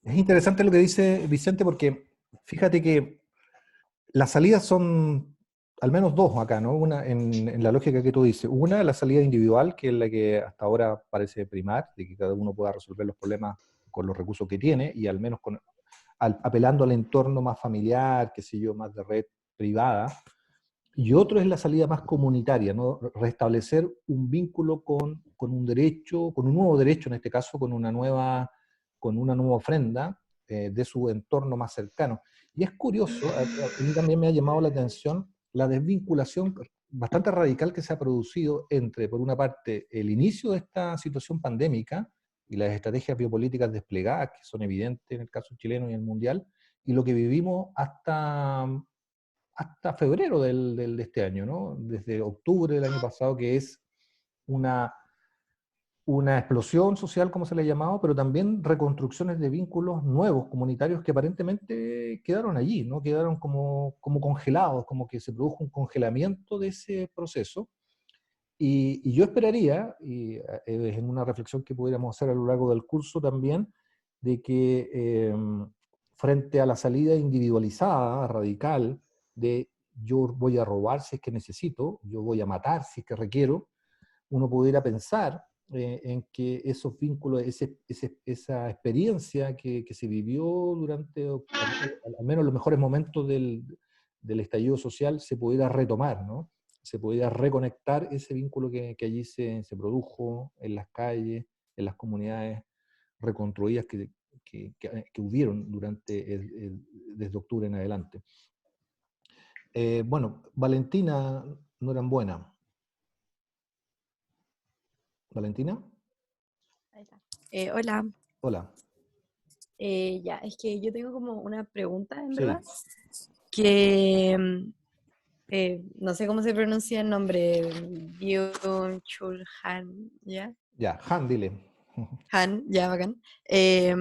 Es interesante lo que dice Vicente porque fíjate que las salidas son al menos dos acá, ¿no? Una en la lógica que tú dices. Una, la salida individual, que es la que hasta ahora parece primar, de que cada uno pueda resolver los problemas con los recursos que tiene y al menos apelando al entorno más familiar, qué sé yo, más de red privada. Y otro es la salida más comunitaria, ¿no? Restablecer un vínculo con un derecho, con un nuevo derecho, en este caso, con una nueva ofrenda de su entorno más cercano. Y es curioso, a mí también me ha llamado la atención la desvinculación bastante radical que se ha producido entre, por una parte, el inicio de esta situación pandémica y las estrategias biopolíticas desplegadas, que son evidentes en el caso chileno y en el mundial, y lo que vivimos hasta febrero de este año, ¿no? Desde octubre del año pasado, que es una, una explosión social, como se le ha llamado, pero también reconstrucciones de vínculos nuevos, comunitarios, que aparentemente quedaron allí, ¿no? Quedaron como congelados, como que se produjo un congelamiento de ese proceso. Y yo esperaría, y es en una reflexión que pudiéramos hacer a lo largo del curso también, de que frente a la salida individualizada, radical, de yo voy a robar si es que necesito, yo voy a matar si es que requiero, uno pudiera pensar en que esos vínculos, esa experiencia que se vivió durante al menos los mejores momentos del estallido social se pudiera retomar, ¿no? Se pudiera reconectar ese vínculo que allí se produjo en las calles, en las comunidades reconstruidas que hubieron desde octubre en adelante. Bueno, Valentina no eran buenas. Valentina, Ahí está. Hola. hola. Ya, es que yo tengo como una pregunta, en verdad, Sí, que no sé cómo se pronuncia el nombre, Byung-Chul Han, ¿ya? ya, Han, dile. Han, ya, bacán. Eh,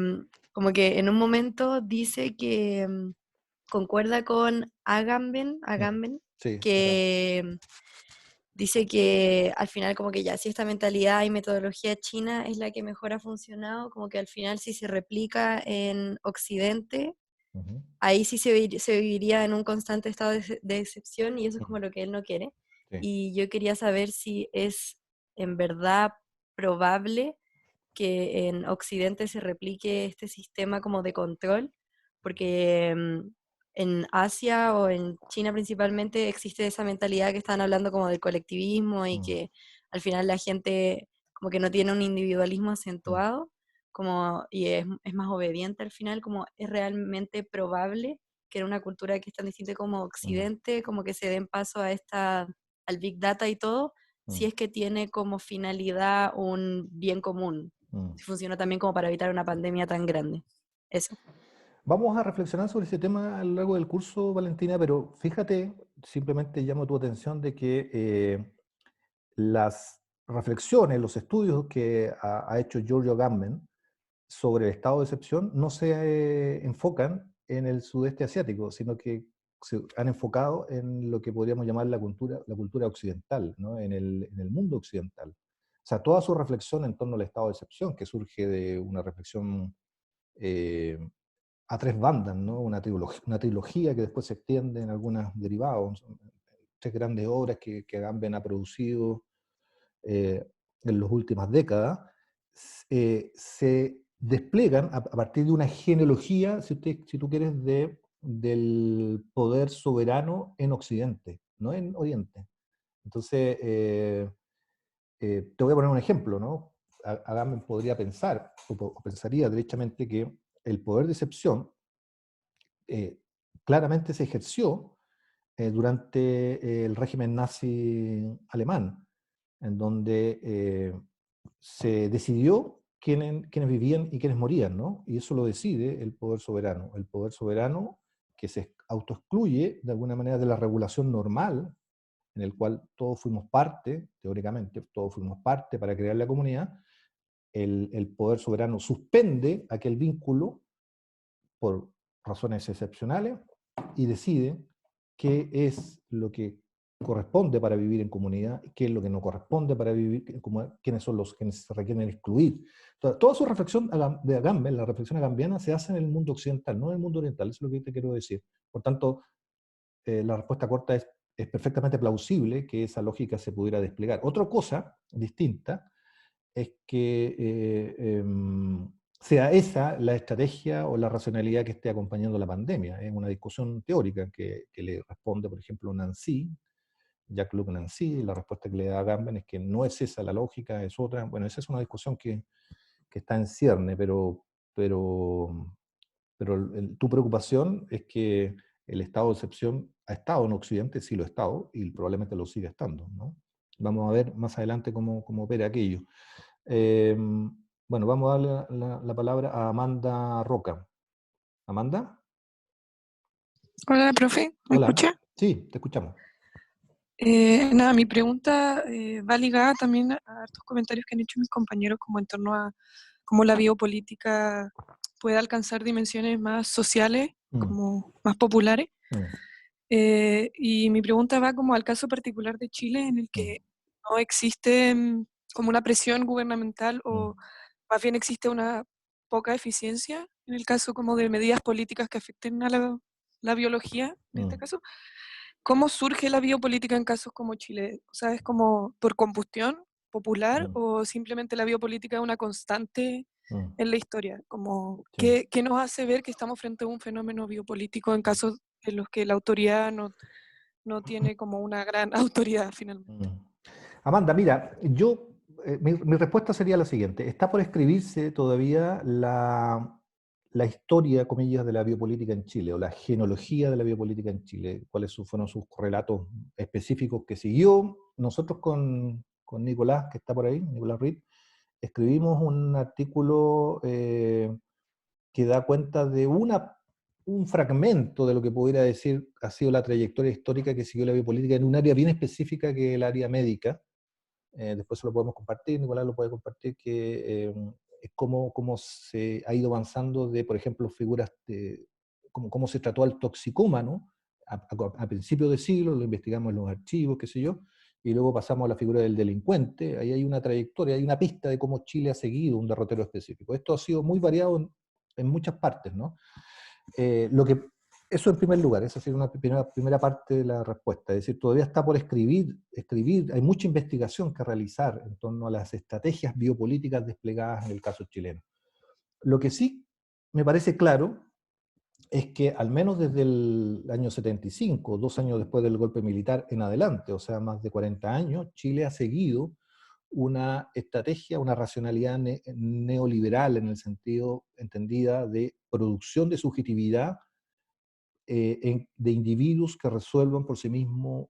Como que en un momento dice que concuerda con Agamben, Sí, acá. que dice que al final como que ya, si esta mentalidad y metodología china es la que mejor ha funcionado, como que al final si se replica en Occidente, Ujú, ahí sí se viviría en un constante estado de excepción y eso es ujú, como lo que él no quiere. sí. Y yo quería saber si es en verdad probable que en Occidente se replique este sistema como de control, porque en Asia o en China principalmente existe esa mentalidad que están hablando como del colectivismo y Mm, que al final la gente como que no tiene un individualismo mm, acentuado como, y es más obediente al final, como es realmente probable que en una cultura que es tan distinta como mm, Occidente, como que se den paso a al Big Data y todo, si mm, es que tiene como finalidad un bien común, mm. si funciona también como para evitar una pandemia tan grande. Eso. Vamos a reflexionar sobre ese tema a lo largo del curso, Valentina, pero fíjate, simplemente llamo tu atención de que las reflexiones, los estudios que ha hecho Giorgio Agamben sobre el estado de excepción no se enfocan en el sudeste asiático, sino que se han enfocado en lo que podríamos llamar la cultura occidental, ¿no? En el mundo occidental. O sea, toda su reflexión en torno al estado de excepción, que surge de una reflexión eh, a tres bandas, ¿no? Una trilogía que después se extiende en algunos derivados, tres grandes obras que Agamben ha producido eh, en las últimas décadas, se despliegan a partir de una genealogía, si tú quieres, del poder soberano en Occidente, no en Oriente. Entonces, te voy a poner un ejemplo, ¿no? Agamben podría pensar, o pensaría derechamente, que el poder de excepción eh, claramente se ejerció durante el régimen nazi alemán, en donde se decidió quiénes vivían y quiénes morían, ¿no? Y eso lo decide el poder soberano que se autoexcluye de alguna manera de la regulación normal, en el cual todos fuimos parte, teóricamente, todos fuimos parte para crear la comunidad, el poder soberano suspende aquel vínculo por razones excepcionales y decide qué es lo que corresponde para vivir en comunidad, qué es lo que no corresponde para vivir en comunidad, quiénes son los que se requieren excluir. Entonces, toda su reflexión de Agamben, la reflexión agambiana, se hace en el mundo occidental, no en el mundo oriental, eso es lo que te quiero decir. Por tanto, la respuesta corta es perfectamente plausible que esa lógica se pudiera desplegar. Otra cosa distinta es que sea esa la estrategia o la racionalidad que esté acompañando la pandemia. Es una discusión teórica que le responde, por ejemplo, Nancy, Jacques-Luc Nancy, y la respuesta que le da a Agamben es que no es esa la lógica, es otra. Bueno, esa es una discusión que está en cierne, pero tu preocupación es que el estado de excepción ha estado en Occidente, sí lo ha estado, y probablemente lo sigue estando, ¿no? Vamos a ver más adelante cómo opera aquello. Bueno, vamos a darle la palabra a Amanda Roca. ¿Amanda? Hola, profe, ¿me Hola. escucha? Sí, te escuchamos. Nada, mi pregunta va ligada también a estos comentarios que han hecho mis compañeros como en torno a cómo la biopolítica puede alcanzar dimensiones más sociales, Mm, como más populares. mm, Y mi pregunta va como al caso particular de Chile, en el mm, que no existe como una presión gubernamental, mm, o más bien existe una poca eficiencia en el caso como de medidas políticas que afecten a la biología, en este mm, caso. ¿Cómo surge la biopolítica en casos como Chile? O sea, ¿es como por combustión popular mm, o simplemente la biopolítica es una constante mm, en la historia? Como, sí. ¿qué nos hace ver que estamos frente a un fenómeno biopolítico en casos en los que la autoridad no tiene como una gran autoridad finalmente? Mm. Amanda, mira, mi respuesta sería la siguiente. Está por escribirse todavía la historia, comillas, de la biopolítica en Chile, o la genealogía de la biopolítica en Chile, cuáles fueron sus relatos específicos que siguió. Nosotros con Nicolás, que está por ahí, Nicolás Reed, escribimos un artículo que da cuenta de un fragmento de lo que pudiera decir ha sido la trayectoria histórica que siguió la biopolítica en un área bien específica que es el área médica. Después se lo podemos compartir, Nicolás lo puede compartir, que es cómo se ha ido avanzando de, por ejemplo, figuras de cómo se trató al toxicómano a principios de siglo, lo investigamos en los archivos, qué sé yo, y luego pasamos a la figura del delincuente. Ahí hay una trayectoria, hay una pista de cómo Chile ha seguido un derrotero específico. Esto ha sido muy variado en muchas partes, ¿no? Eso en primer lugar, esa sería una primera parte de la respuesta. Es decir, todavía está por escribir, hay mucha investigación que realizar en torno a las estrategias biopolíticas desplegadas en el caso chileno. Lo que sí me parece claro es que al menos desde el año 75, 2 años después del golpe militar en adelante, o sea, más de 40 años, Chile ha seguido una estrategia, una racionalidad neoliberal en el sentido entendida de producción de subjetividad de individuos que resuelvan por sí mismos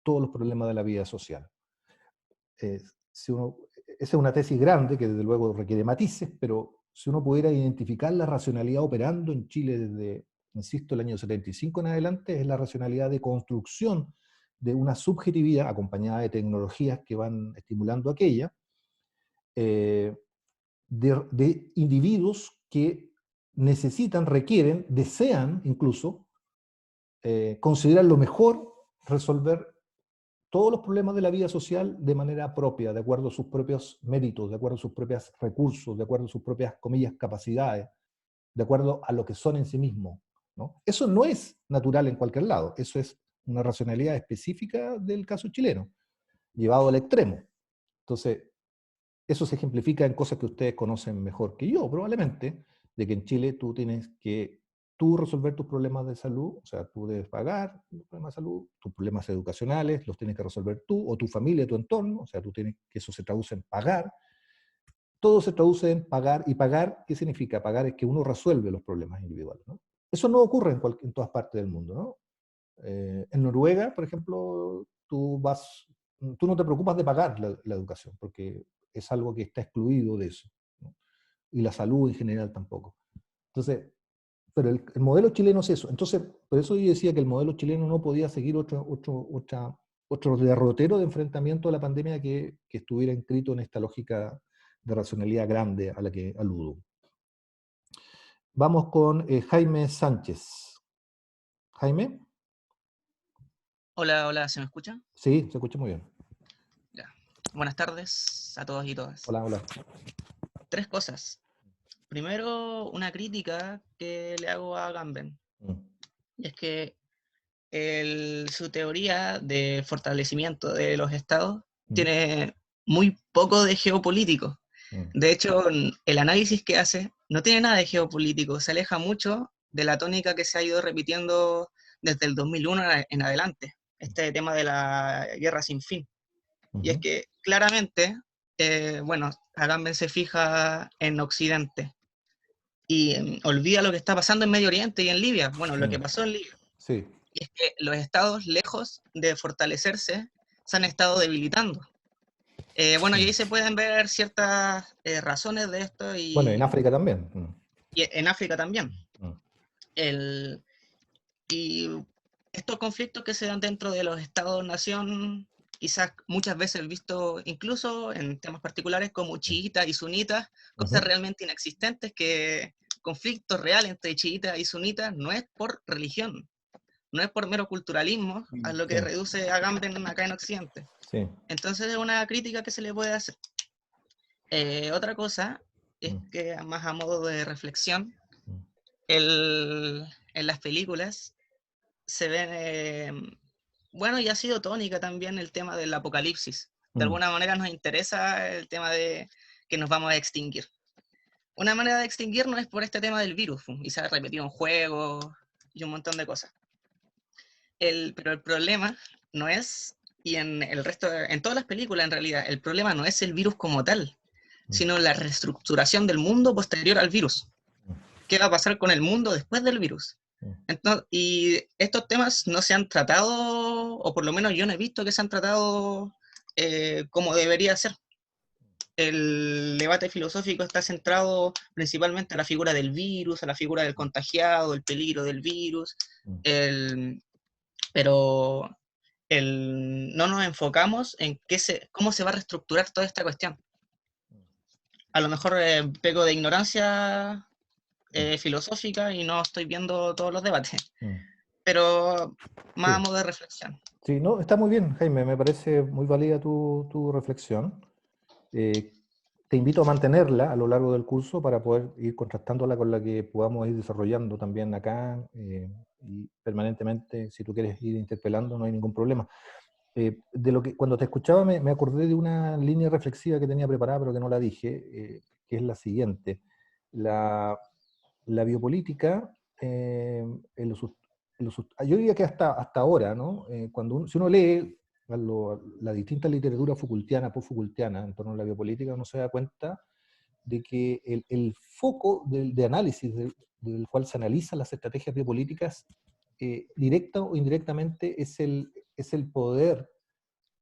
todos los problemas de la vida social. Eh, si uno, esa es una tesis grande que desde luego requiere matices, pero si uno pudiera identificar la racionalidad operando en Chile desde, insisto, el año 75 en adelante, es la racionalidad de construcción de una subjetividad acompañada de tecnologías que van estimulando aquella, eh, de individuos que necesitan, requieren, desean incluso consideran lo mejor resolver todos los problemas de la vida social de manera propia, de acuerdo a sus propios méritos, de acuerdo a sus propios recursos, de acuerdo a sus propias, comillas, capacidades, de acuerdo a lo que son en sí mismos, ¿no? Eso no es natural en cualquier lado, eso es una racionalidad específica del caso chileno, llevado al extremo. Entonces, eso se ejemplifica en cosas que ustedes conocen mejor que yo, probablemente, de que en Chile tú tienes que resolver tus problemas de salud, o sea, tú debes pagar los problemas de salud, tus problemas educacionales los tienes que resolver tú, o tu familia, tu entorno, o sea, tú tienes que eso se traduce en pagar. Todo se traduce en pagar, y pagar, ¿qué significa? Pagar es que uno resuelve los problemas individuales, ¿no? Eso no ocurre en todas partes del mundo, ¿no? En Noruega, por ejemplo, tú no te preocupas de pagar la educación, porque es algo que está excluido de eso, ¿no? Y la salud en general tampoco. Entonces, pero el modelo chileno es eso. Entonces, por eso yo decía que el modelo chileno no podía seguir otro derrotero de enfrentamiento a la pandemia que estuviera inscrito en esta lógica de racionalidad grande a la que aludo. Vamos con Jaime Sánchez. Jaime. Hola, hola, ¿se me escucha? Sí, se escucha muy bien. Ya. Buenas tardes a todos y todas. Hola, hola. 3 cosas. Primero, una crítica que le hago a Gamben. Mm, Y es que su teoría de fortalecimiento de los estados mm, tiene muy poco de geopolítico. mm, De hecho, el análisis que hace no tiene nada de geopolítico, se aleja mucho de la tónica que se ha ido repitiendo desde el 2001 en adelante, este tema de la guerra sin fin. Y es ujú, que claramente, bueno, Agamben se fija en Occidente y olvida lo que está pasando en Medio Oriente y en Libia. Bueno, lo que mm. pasó en Libia. Sí. Y es que los estados, lejos de fortalecerse, se han estado debilitando. Bueno, y Mm. ahí se pueden ver ciertas razones de esto Bueno, en África también. y en África también. Mm, El, y estos conflictos que se dan dentro de los estados-nación, quizás muchas veces visto incluso en temas particulares como mm, chiitas y sunitas, cosas ujú, realmente inexistentes, que conflictos reales entre chiitas y sunitas no es por religión, no es por mero culturalismo, a lo que sí, reduce a Gamben acá en Occidente. sí. Entonces es una crítica que se le puede hacer. Otra cosa es Mm, que, más a modo de reflexión, mm, en las películas se ven, bueno, y ha sido tónica también el tema del apocalipsis. De mm, alguna manera nos interesa el tema de que nos vamos a extinguir. Una manera de extinguirnos es por este tema del virus, y se ha repetido en juegos y un montón de cosas. Pero el problema no es, y en el resto, en todas las películas en realidad, el problema no es el virus como tal, mm, sino la reestructuración del mundo posterior al virus. mm, ¿Qué va a pasar con el mundo después del virus? mm. Entonces, y estos temas no se han tratado, o por lo menos yo no he visto que se han tratado como debería ser. El debate filosófico está centrado principalmente a la figura del virus, a la figura del contagiado, el peligro del virus, Mm. el, pero no nos enfocamos en cómo se va a reestructurar toda esta cuestión. A lo mejor pego de ignorancia Mm, filosófica y no estoy viendo todos los debates, mm. pero más a Sí, modo de reflexión. sí, no, está muy bien, Jaime, me parece muy válida tu reflexión. Eh, Te invito a mantenerla a lo largo del curso para poder ir contrastándola con la que podamos ir desarrollando también acá y permanentemente, si tú quieres ir interpelando, no hay ningún problema. De lo que cuando te escuchaba me acordé de una línea reflexiva que tenía preparada pero que no la dije, que es la siguiente. La, la biopolítica, en yo diría que hasta ahora, ¿no? Si uno lee la distinta literatura Foucaultiana, post-Foucaultiana en torno a la biopolítica, uno se da cuenta de que el foco de análisis del cual se analizan las estrategias biopolíticas, directa o indirectamente,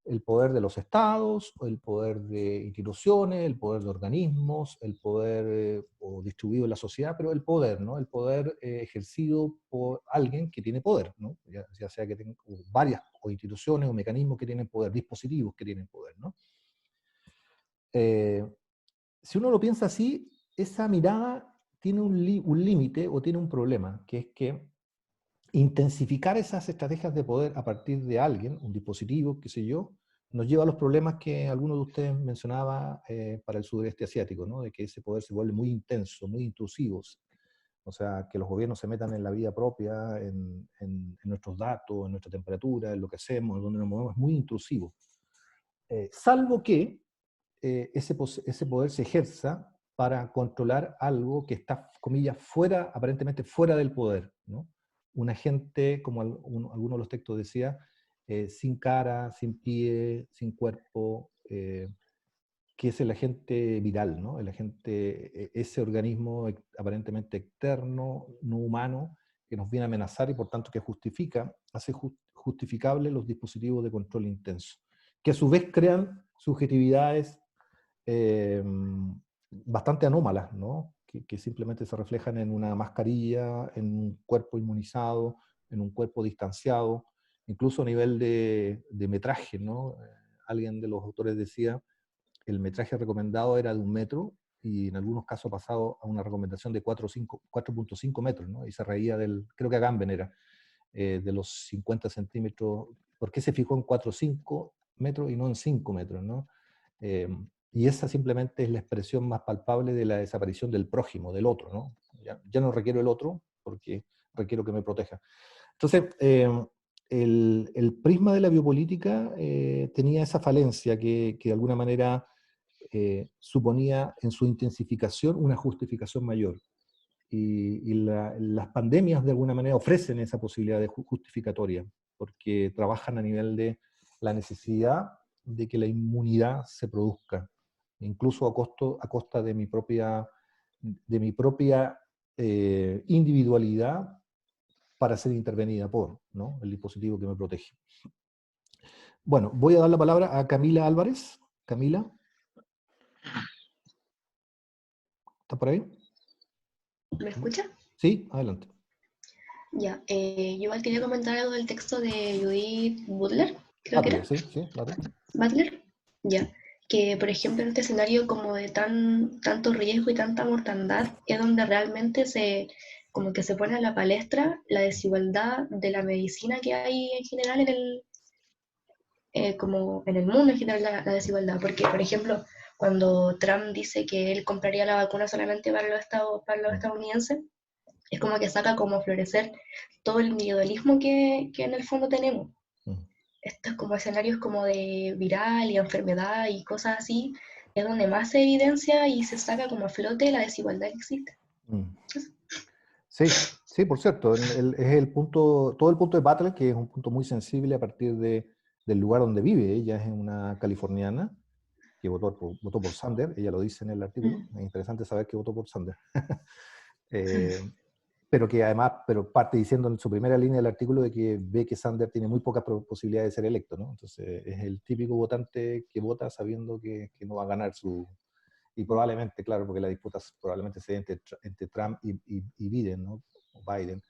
el poder de los estados, el poder de instituciones, el poder de organismos, el poder o distribuido en la sociedad, pero el poder, ¿no? El poder ejercido por alguien que tiene poder, ¿no? Ya sea que tenga varias o instituciones o mecanismos que tienen poder, dispositivos que tienen poder, ¿no? Eh, si uno lo piensa así, esa mirada tiene un límite o tiene un problema, que es que intensificar esas estrategias de poder a partir de alguien, un dispositivo, qué sé yo, nos lleva a los problemas que alguno de ustedes mencionaba para el sudeste asiático, ¿no? De que ese poder se vuelve muy intenso, muy intrusivo. O sea, que los gobiernos se metan en la vida propia, en nuestros datos, en nuestra temperatura, en lo que hacemos, en donde nos movemos, es muy intrusivo. Salvo que ese poder se ejerza para controlar algo que está, comillas, fuera, aparentemente fuera del poder, ¿no? Un agente, como alguno de los textos decía, sin cara, sin pie, sin cuerpo, que es el agente viral, ¿no? El agente, ese organismo aparentemente externo, no humano, que nos viene a amenazar y por tanto que hace justificable los dispositivos de control intenso, que a su vez crean subjetividades eh, bastante anómalas, ¿no? Que simplemente se reflejan en una mascarilla, en un cuerpo inmunizado, en un cuerpo distanciado, incluso a nivel de metraje, ¿no? Alguien de los autores decía, el metraje recomendado era de 1 metro y en algunos casos ha pasado a una recomendación de 4.5 metros, ¿no? Y se reía creo que Agamben era, de los 50 centímetros, ¿por qué se fijó en 4 o 5 metros y no en 5 metros, ¿no? Y esa simplemente es la expresión más palpable de la desaparición del prójimo, del otro, ¿no? Ya no requiero el otro porque requiero que me proteja. Entonces, el prisma de la biopolítica tenía esa falencia que de alguna manera suponía en su intensificación una justificación mayor. Y las pandemias de alguna manera ofrecen esa posibilidad de justificatoria, porque trabajan a nivel de la necesidad de que la inmunidad se produzca, incluso a costa de mi propia individualidad para ser intervenida por, ¿no?, el dispositivo que me protege. Bueno, voy a dar la palabra a Camila Álvarez. Camila, ¿está por ahí? ¿Me escucha? Sí, adelante. Ya, yo igual quería comentar algo del texto de Judith Butler, creo que era. Sí, claro. Butler, ya, que por ejemplo en este escenario como de tanto riesgo y tanta mortandad es donde realmente como que se pone a la palestra la desigualdad de la medicina que hay en general como en el mundo en general la desigualdad, porque por ejemplo cuando Trump dice que él compraría la vacuna solamente para los estadounidenses, es como que saca como a florecer todo el individualismo que en el fondo tenemos. Estos como escenarios como de viral y enfermedad y cosas así, es donde más se evidencia y se saca como a flote la desigualdad que existe. Sí, por cierto, es el punto, todo el punto de Butler, que es un punto muy sensible a partir del lugar donde vive. Ella es una californiana que votó por Sanders, ella lo dice en el artículo, es interesante saber que votó por Sanders. Pero que además, parte diciendo en su primera línea del artículo de que ve que Sanders tiene muy pocas posibilidades de ser electo, ¿no? Entonces es el típico votante que vota sabiendo que no va a ganar y probablemente, claro, porque la disputa probablemente se dé entre Trump y Biden, ¿no? O Biden.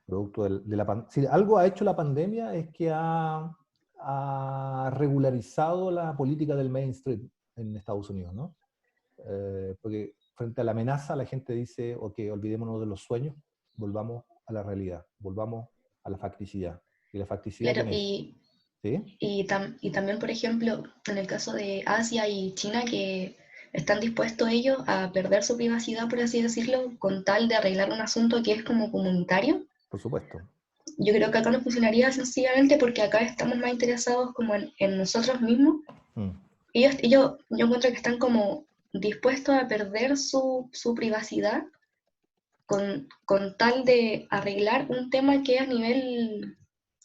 Producto de la pandemia. Si algo ha hecho la pandemia es que ha regularizado la política del mainstream en Estados Unidos, ¿no? Porque frente a la amenaza la gente dice, ok, olvidémonos de los sueños, volvamos a la realidad, volvamos a la facticidad. Y la facticidad Claro, tiene... ¿Sí? y también, por ejemplo, en el caso de Asia y China, que están dispuestos ellos a perder su privacidad, por así decirlo, con tal de arreglar un asunto que es como comunitario. Por supuesto. Yo creo que acá no funcionaría sencillamente porque acá estamos más interesados como en nosotros mismos. Yo encuentro que están como dispuestos a perder su privacidad con tal de arreglar un tema que es a nivel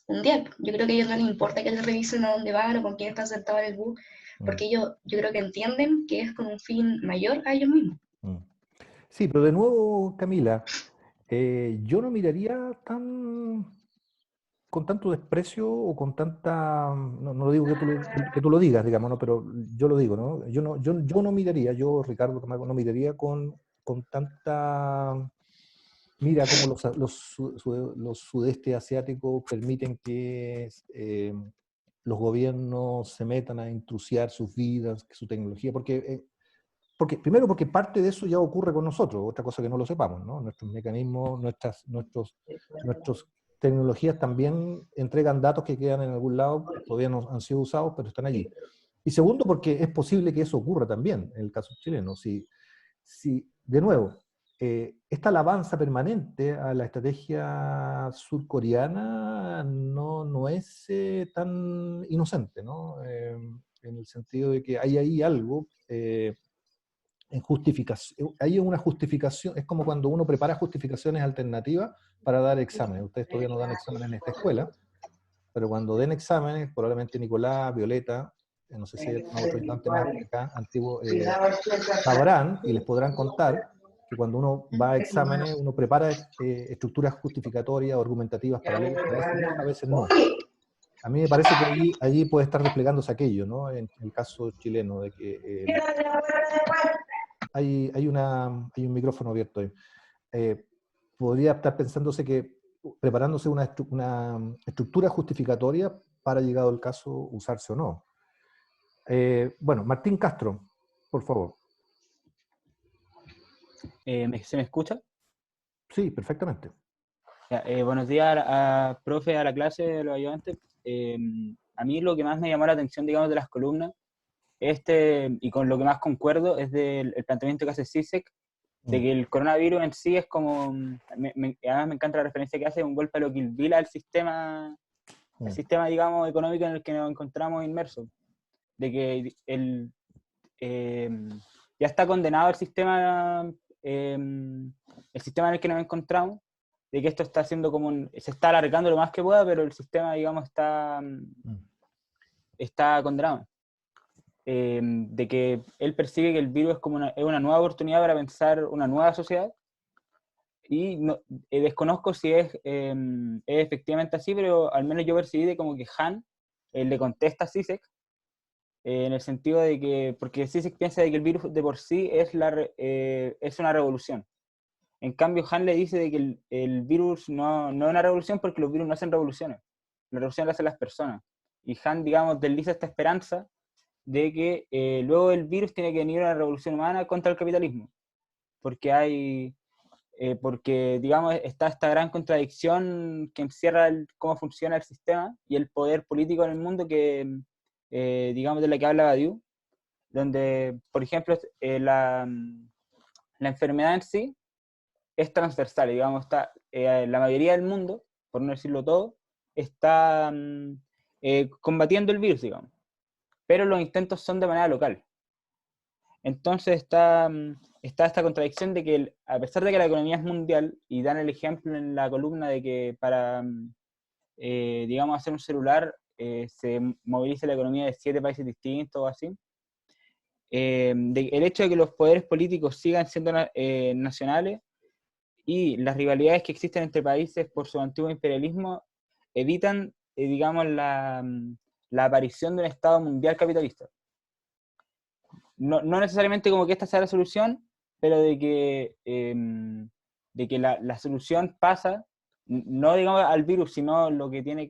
mundial. Yo creo que a ellos no les importa que les revisen a dónde van o con quién está sentado en el bus, porque ellos, yo creo que entienden que es con un fin mayor a ellos mismos. Sí, pero de nuevo, Camila, yo no miraría con tanto desprecio o con tanta, no lo digo que tú lo digas, digamos, ¿no? Pero yo lo digo, ¿no? Yo no miraría, yo, Ricardo Camargo, no miraría con tanta... Mira cómo los sudeste asiáticos permiten que los gobiernos se metan a intrusiar sus vidas, su tecnología, primero porque parte de eso ya ocurre con nosotros, otra cosa que no lo sepamos, ¿no? Nuestros mecanismos, nuestros tecnologías también entregan datos que quedan en algún lado, todavía no han sido usados, pero están allí. Y segundo, porque es posible que eso ocurra también en el caso chileno. Si de nuevo, esta alabanza permanente a la estrategia surcoreana no es tan inocente, ¿no? En el sentido de que hay ahí algo en justificación, hay una justificación, es como cuando uno prepara justificaciones alternativas para dar exámenes. Ustedes todavía no dan exámenes en esta escuela, pero cuando den exámenes, probablemente Nicolás, Violeta, no sé si hay otro ayudante más acá, antiguo, sabrán y les podrán contar que cuando uno va a exámenes, uno prepara estructuras justificatorias o argumentativas paralelas, a veces sí, a veces no. A mí me parece que allí puede estar desplegándose aquello, ¿no? En el caso chileno, de que hay un micrófono abierto ahí. Podría estar pensándose que preparándose una estructura justificatoria para, llegado el caso, usarse o no. Bueno, Martín Castro, por favor. ¿Se me escucha? Sí, perfectamente. Buenos días profe, a la clase, a los ayudantes. A mí lo que más me llamó la atención, digamos, de las columnas, y con lo que más concuerdo, es del el planteamiento que hace CISEC, de que el coronavirus en sí es como, además me encanta la referencia que hace, un golpe a lo Kill Bill al sistema, digamos, económico en el que nos encontramos inmersos. De que ya está condenado el sistema en el que nos encontramos, de que esto está haciendo se está alargando lo más que pueda, pero el sistema, digamos, está condenado. De que él percibe que el virus es una nueva oportunidad para pensar una nueva sociedad, y desconozco si es efectivamente así, pero al menos yo percibí de como que Han le contesta a CISEC, en el sentido de que, porque CISEC piensa de que el virus de por sí es una revolución. En cambio, Han le dice de que el virus no es una revolución, porque los virus no hacen revoluciones. La revolución la hacen las personas. Y Han, digamos, desliza esta esperanza de que luego el virus tiene que venir una revolución humana contra el capitalismo. Porque digamos, está esta gran contradicción que encierra cómo funciona el sistema y el poder político en el mundo digamos, de la que habla Badiou, donde, por ejemplo, la enfermedad en sí es transversal, digamos, la mayoría del mundo, por no decirlo todo, está combatiendo el virus, digamos, pero los intentos son de manera local. Entonces está esta contradicción de que, a pesar de que la economía es mundial, y dan el ejemplo en la columna de que para, digamos, hacer un celular se moviliza la economía de 7 países distintos o así, el hecho de que los poderes políticos sigan siendo nacionales y las rivalidades que existen entre países por su antiguo imperialismo evitan, digamos, la aparición de un Estado mundial capitalista. No necesariamente como que esta sea la solución, pero de que la solución pasa, no digamos al virus, sino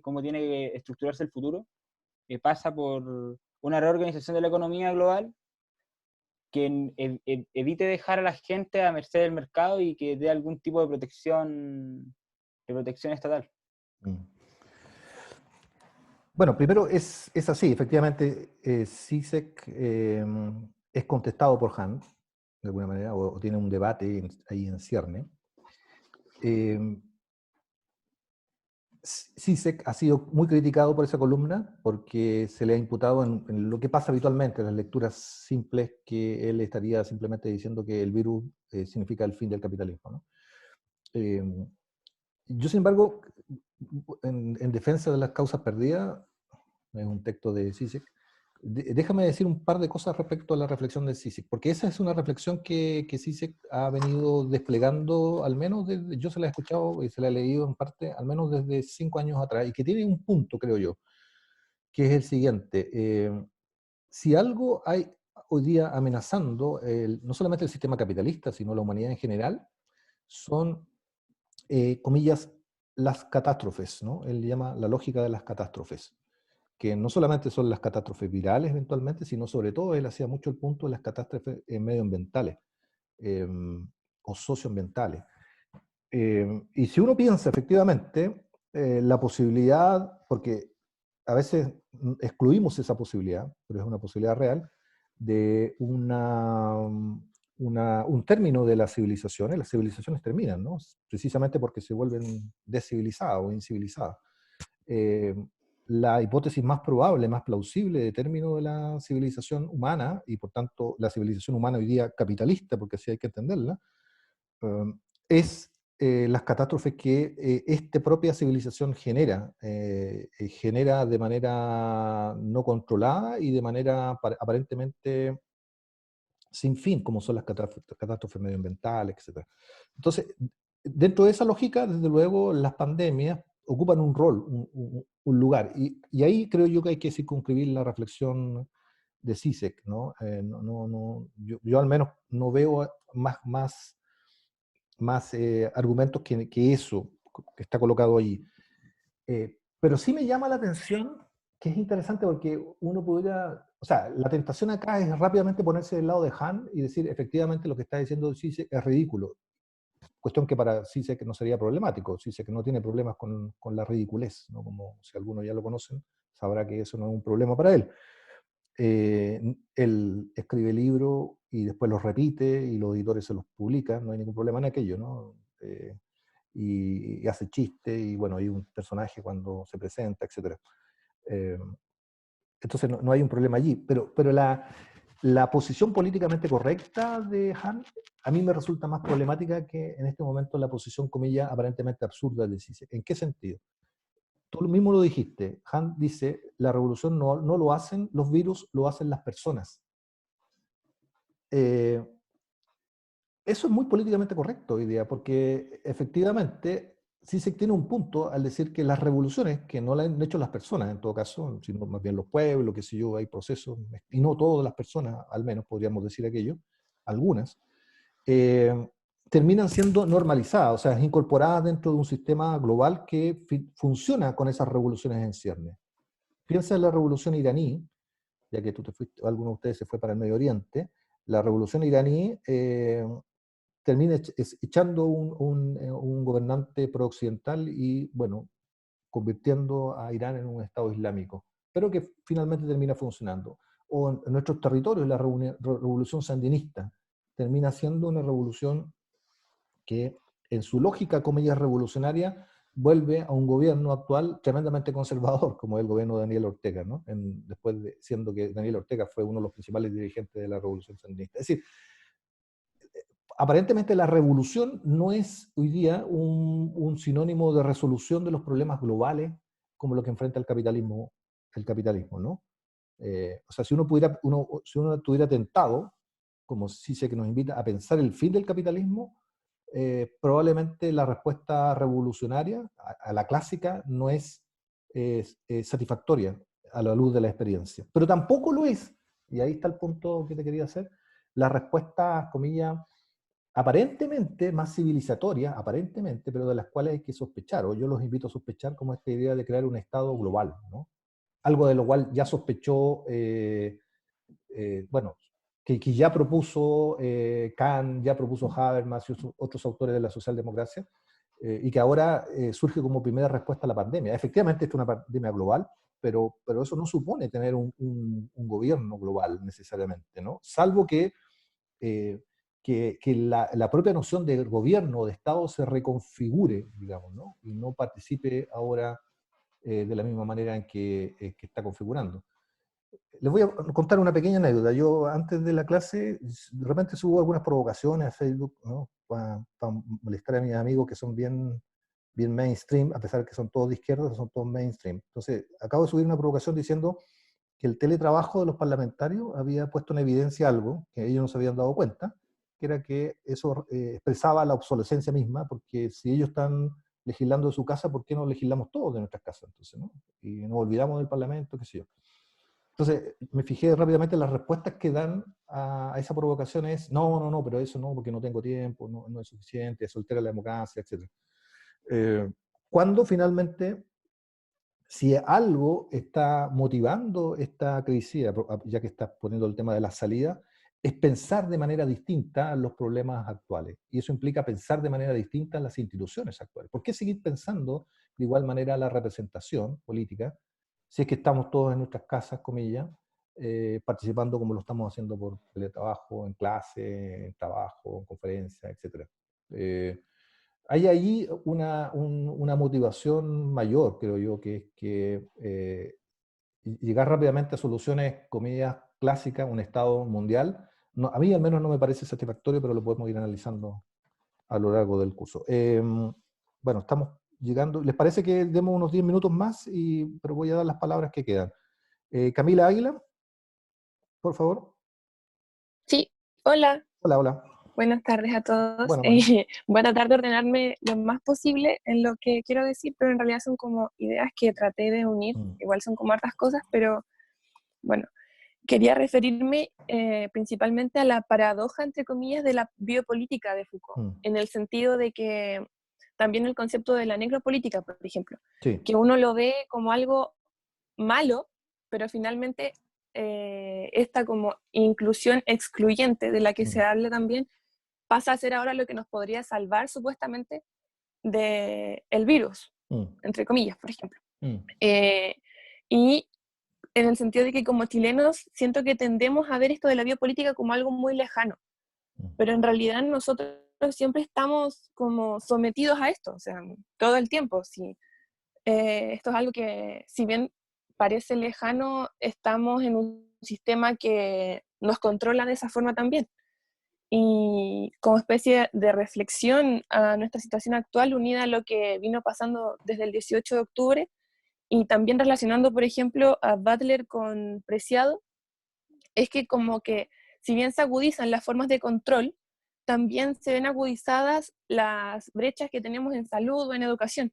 cómo tiene que estructurarse el futuro, pasa por una reorganización de la economía global que evite dejar a la gente a merced del mercado y que dé algún tipo de protección estatal. Bueno, primero es así, efectivamente, CISEC es contestado por Han, de alguna manera, o tiene un debate ahí en cierne. CISEC ha sido muy criticado por esa columna porque se le ha imputado en lo que pasa habitualmente, en las lecturas simples, que él estaría simplemente diciendo que el virus significa el fin del capitalismo, ¿no? Yo, sin embargo, en defensa de las causas perdidas, es un texto de CISEC, déjame decir un par de cosas respecto a la reflexión de CISEC, porque esa es una reflexión que CISEC ha venido desplegando, al menos yo se la he escuchado y se la he leído en parte, al menos desde 5 años atrás, y que tiene un punto, creo yo, que es el siguiente. Si algo hay hoy día amenazando no solamente el sistema capitalista, sino la humanidad en general, son, comillas, las catástrofes, ¿no? Él llama la lógica de las catástrofes, que no solamente son las catástrofes virales eventualmente, sino sobre todo él hacía mucho el punto de las catástrofes medioambientales o socioambientales. Y si uno piensa efectivamente la posibilidad, porque a veces excluimos esa posibilidad, pero es una posibilidad real, de un término de las civilizaciones terminan, ¿no? Precisamente porque se vuelven descivilizadas o incivilizadas. La hipótesis más probable, más plausible de término de la civilización humana, y por tanto la civilización humana hoy día capitalista, porque así hay que entenderla, es las catástrofes que esta propia civilización genera de manera no controlada y de manera aparentemente sin fin, como son las catástrofes medioambientales, etc. Entonces, dentro de esa lógica, desde luego, las pandemias ocupan un rol, un lugar, y ahí creo yo que hay que circunscribir la reflexión de CISEC, ¿no? Yo al menos no veo más argumentos que eso, que está colocado allí. Pero sí me llama la atención, que es interesante porque uno podría, o sea, la tentación acá es rápidamente ponerse del lado de Han y decir, efectivamente, lo que está diciendo CISEC es ridículo. cuestión que para Zizek no sería problemático. Zizek no tiene problemas con la ridiculez, ¿no? Como si algunos ya lo conocen, sabrá que eso no es un problema para él. Él escribe libros y después los repite y los editores se los publican, no hay ningún problema en aquello, ¿no? Y hace chiste, y bueno, hay un personaje cuando se presenta, etc. Entonces no hay un problema allí, pero la posición políticamente correcta de Han a mí me resulta más problemática que en este momento la posición, comillas, aparentemente absurda de Zizek. ¿En qué sentido? Tú mismo lo dijiste, Han dice, la revolución no lo hacen los virus, lo hacen las personas. Eso es muy políticamente correcto hoy día, porque efectivamente Zizek tiene un punto al decir que las revoluciones, que no las han hecho las personas en todo caso, sino más bien los pueblos, qué sé yo, hay procesos, y no todas las personas, al menos podríamos decir aquello, algunas, terminan siendo normalizadas, o sea, incorporadas dentro de un sistema global que funciona con esas revoluciones en ciernes. Piensa en la revolución iraní, ya que tú te fuiste, alguno de ustedes se fue para el Medio Oriente, la revolución iraní termina echando un gobernante pro-occidental y, bueno, convirtiendo a Irán en un Estado islámico, pero que finalmente termina funcionando. O en nuestros territorios, la revolución sandinista termina siendo una revolución que, en su lógica, comillas, revolucionaria, vuelve a un gobierno actual tremendamente conservador, como el gobierno de Daniel Ortega, ¿no? Después de, siendo que Daniel Ortega fue uno de los principales dirigentes de la revolución sandinista. Es decir, aparentemente la revolución no es hoy día un sinónimo de resolución de los problemas globales como lo que enfrenta el capitalismo, ¿no? O sea, si uno estuviera tentado, como sí sé que nos invita a pensar el fin del capitalismo, probablemente la respuesta revolucionaria a la clásica no es satisfactoria a la luz de la experiencia. Pero tampoco lo es, y ahí está el punto que te quería hacer, la respuesta, comillas, aparentemente más civilizatoria, aparentemente, pero de las cuales hay que sospechar, o yo los invito a sospechar, como esta idea de crear un Estado global, ¿no? Algo de lo cual ya sospechó, bueno, que ya propuso Kant, ya propuso Habermas y otros autores de la socialdemocracia, y que ahora surge como primera respuesta a la pandemia. Efectivamente, esto es una pandemia global, pero eso no supone tener un gobierno global necesariamente, ¿no? Salvo que la propia noción de gobierno o de Estado se reconfigure, digamos, ¿no? Y no participe ahora de la misma manera en que está configurando. Les voy a contar una pequeña anécdota. Yo antes de la clase, de repente subo algunas provocaciones a Facebook, ¿no? Para molestar a mis amigos que son bien mainstream, a pesar de que son todos de izquierda, son todos mainstream. Entonces, acabo de subir una provocación diciendo que el teletrabajo de los parlamentarios había puesto en evidencia algo que ellos no se habían dado cuenta, que era que eso expresaba la obsolescencia misma, porque si ellos están legislando de su casa, ¿por qué no legislamos todos de nuestras casas? Entonces, ¿no? Y nos olvidamos del Parlamento, qué sé yo. Entonces, me fijé rápidamente en las respuestas que dan a esa provocación es, no, pero eso no, porque no tengo tiempo, no es suficiente, es altera la democracia, etc. Cuando finalmente, si algo está motivando esta crisis, ya que estás poniendo el tema de la salida, es pensar de manera distinta los problemas actuales. Y eso implica pensar de manera distinta en las instituciones actuales. ¿Por qué seguir pensando de igual manera la representación política si es que estamos todos en nuestras casas, comillas, participando como lo estamos haciendo por teletrabajo, en clase, en trabajo, en conferencia, etc.? Hay ahí una motivación mayor, creo yo, que es que llegar rápidamente a soluciones, comillas, clásicas, un Estado mundial, no, a mí al menos no me parece satisfactorio, pero lo podemos ir analizando a lo largo del curso. Bueno, estamos llegando. ¿Les parece que demos unos 10 minutos más? Pero voy a dar las palabras que quedan. Camila Águila, por favor. Sí, hola. Hola. Buenas tardes a todos. Bueno. Voy a tratar de ordenarme lo más posible en lo que quiero decir, pero en realidad son como ideas que traté de unir. Igual son como hartas cosas, pero bueno, quería referirme principalmente a la paradoja, entre comillas, de la biopolítica de Foucault, en el sentido de que también el concepto de la necropolítica, por ejemplo, sí, que uno lo ve como algo malo, pero finalmente esta como inclusión excluyente de la que se habla también, pasa a ser ahora lo que nos podría salvar supuestamente del virus, entre comillas, por ejemplo. Y en el sentido de que como chilenos siento que tendemos a ver esto de la biopolítica como algo muy lejano, pero en realidad nosotros siempre estamos como sometidos a esto, o sea, todo el tiempo. Sí. Esto es algo que, si bien parece lejano, estamos en un sistema que nos controla de esa forma también. Y como especie de reflexión a nuestra situación actual, unida a lo que vino pasando desde el 18 de octubre, y también relacionando, por ejemplo, a Butler con Preciado, es que como que, si bien se agudizan las formas de control, también se ven agudizadas las brechas que tenemos en salud o en educación.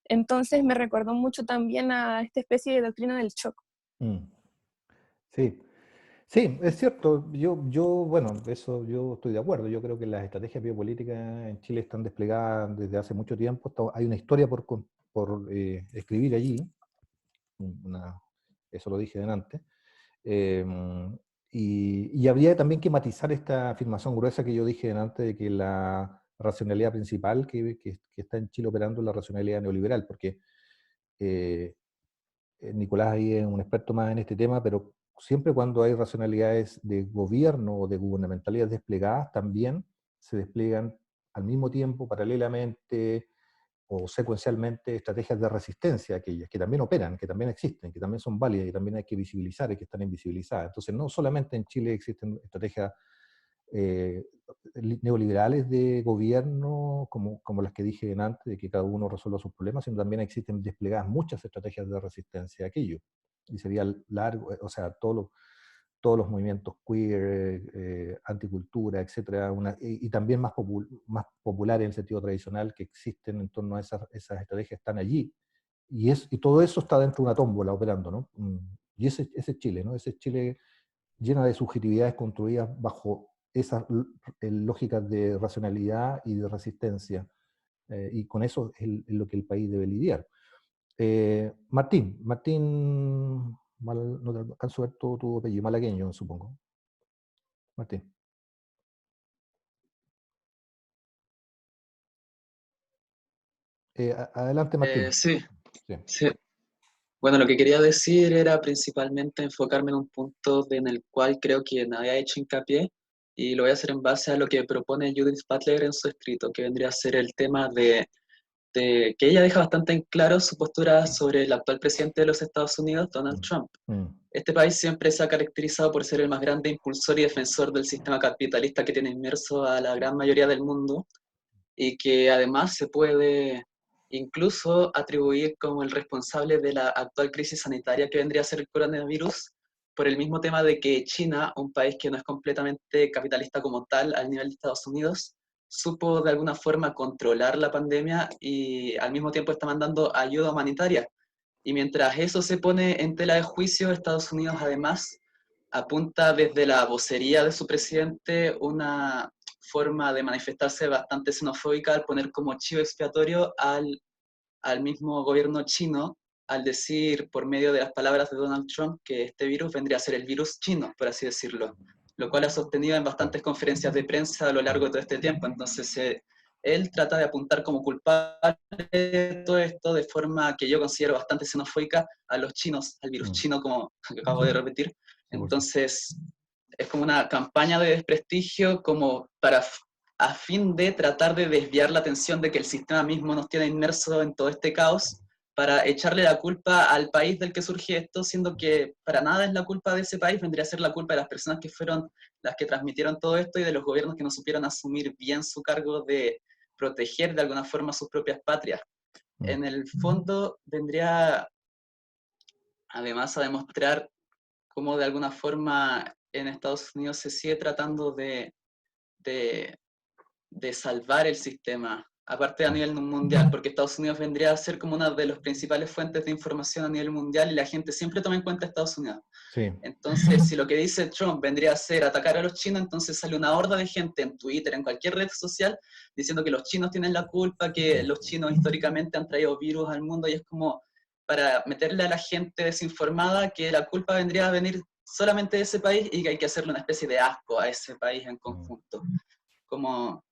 Entonces me recordó mucho también a esta especie de doctrina del shock. Sí. Sí, es cierto. Bueno, eso yo estoy de acuerdo. Yo creo que las estrategias biopolíticas en Chile están desplegadas desde hace mucho tiempo. Hay una historia por escribir allí. Eso lo dije delante. Y habría también que matizar esta afirmación gruesa que yo dije delante de que la racionalidad principal que está en Chile operando es la racionalidad neoliberal, porque Nicolás ahí es un experto más en este tema, pero siempre cuando hay racionalidades de gobierno o de gubernamentalidades desplegadas, también se despliegan al mismo tiempo, paralelamente o secuencialmente, estrategias de resistencia a aquellas que también operan, que también existen, que también son válidas y también hay que visibilizar y que están invisibilizadas. Entonces, no solamente en Chile existen estrategias neoliberales de gobierno, como las que dije antes, de que cada uno resuelva sus problemas, sino también existen desplegadas muchas estrategias de resistencia a aquello. Y sería largo, o sea, todos los movimientos queer, anticultura, etcétera, y también más populares en el sentido tradicional que existen en torno a esas estrategias, están allí. Y todo eso está dentro de una tómbola operando, ¿no? Y ese es Chile, ¿no? Ese es Chile llena de subjetividades construidas bajo esas lógicas de racionalidad y de resistencia. Y con eso es lo que el país debe lidiar. Martín, no te alcanzo a ver todo tu apellido, malagueño, supongo. Martín. Adelante, Martín. Sí. Bueno, lo que quería decir era principalmente enfocarme en un punto en el cual creo que nadie ha hecho hincapié, y lo voy a hacer en base a lo que propone Judith Butler en su escrito, que vendría a ser el tema de que ella deja bastante en claro su postura sobre el actual presidente de los Estados Unidos, Donald Trump. Este país siempre se ha caracterizado por ser el más grande impulsor y defensor del sistema capitalista que tiene inmerso a la gran mayoría del mundo, y que además se puede incluso atribuir como el responsable de la actual crisis sanitaria que vendría a ser el coronavirus, por el mismo tema de que China, un país que no es completamente capitalista como tal al nivel de Estados Unidos, supo de alguna forma controlar la pandemia y al mismo tiempo está mandando ayuda humanitaria. Y mientras eso se pone en tela de juicio, Estados Unidos además apunta desde la vocería de su presidente una forma de manifestarse bastante xenofóbica al poner como chivo expiatorio al mismo gobierno chino, al decir por medio de las palabras de Donald Trump que este virus vendría a ser el virus chino, por así decirlo, lo cual ha sostenido en bastantes conferencias de prensa a lo largo de todo este tiempo. Entonces, él trata de apuntar como culpable de todo esto de forma que yo considero bastante xenofóbica a los chinos, al virus chino, como acabo de repetir. Entonces, es como una campaña de desprestigio como a fin de tratar de desviar la atención de que el sistema mismo nos tiene inmerso en todo este caos, para echarle la culpa al país del que surge esto, siendo que para nada es la culpa de ese país, vendría a ser la culpa de las personas que fueron las que transmitieron todo esto y de los gobiernos que no supieron asumir bien su cargo de proteger de alguna forma sus propias patrias. En el fondo vendría además a demostrar cómo de alguna forma en Estados Unidos se sigue tratando de salvar el sistema, aparte a nivel mundial, porque Estados Unidos vendría a ser como una de las principales fuentes de información a nivel mundial y la gente siempre toma en cuenta a Estados Unidos. Sí. Entonces, si lo que dice Trump vendría a ser atacar a los chinos, entonces sale una horda de gente en Twitter, en cualquier red social, diciendo que los chinos tienen la culpa, que los chinos históricamente han traído virus al mundo, y es como para meterle a la gente desinformada que la culpa vendría a venir solamente de ese país y que hay que hacerle una especie de asco a ese país en conjunto. como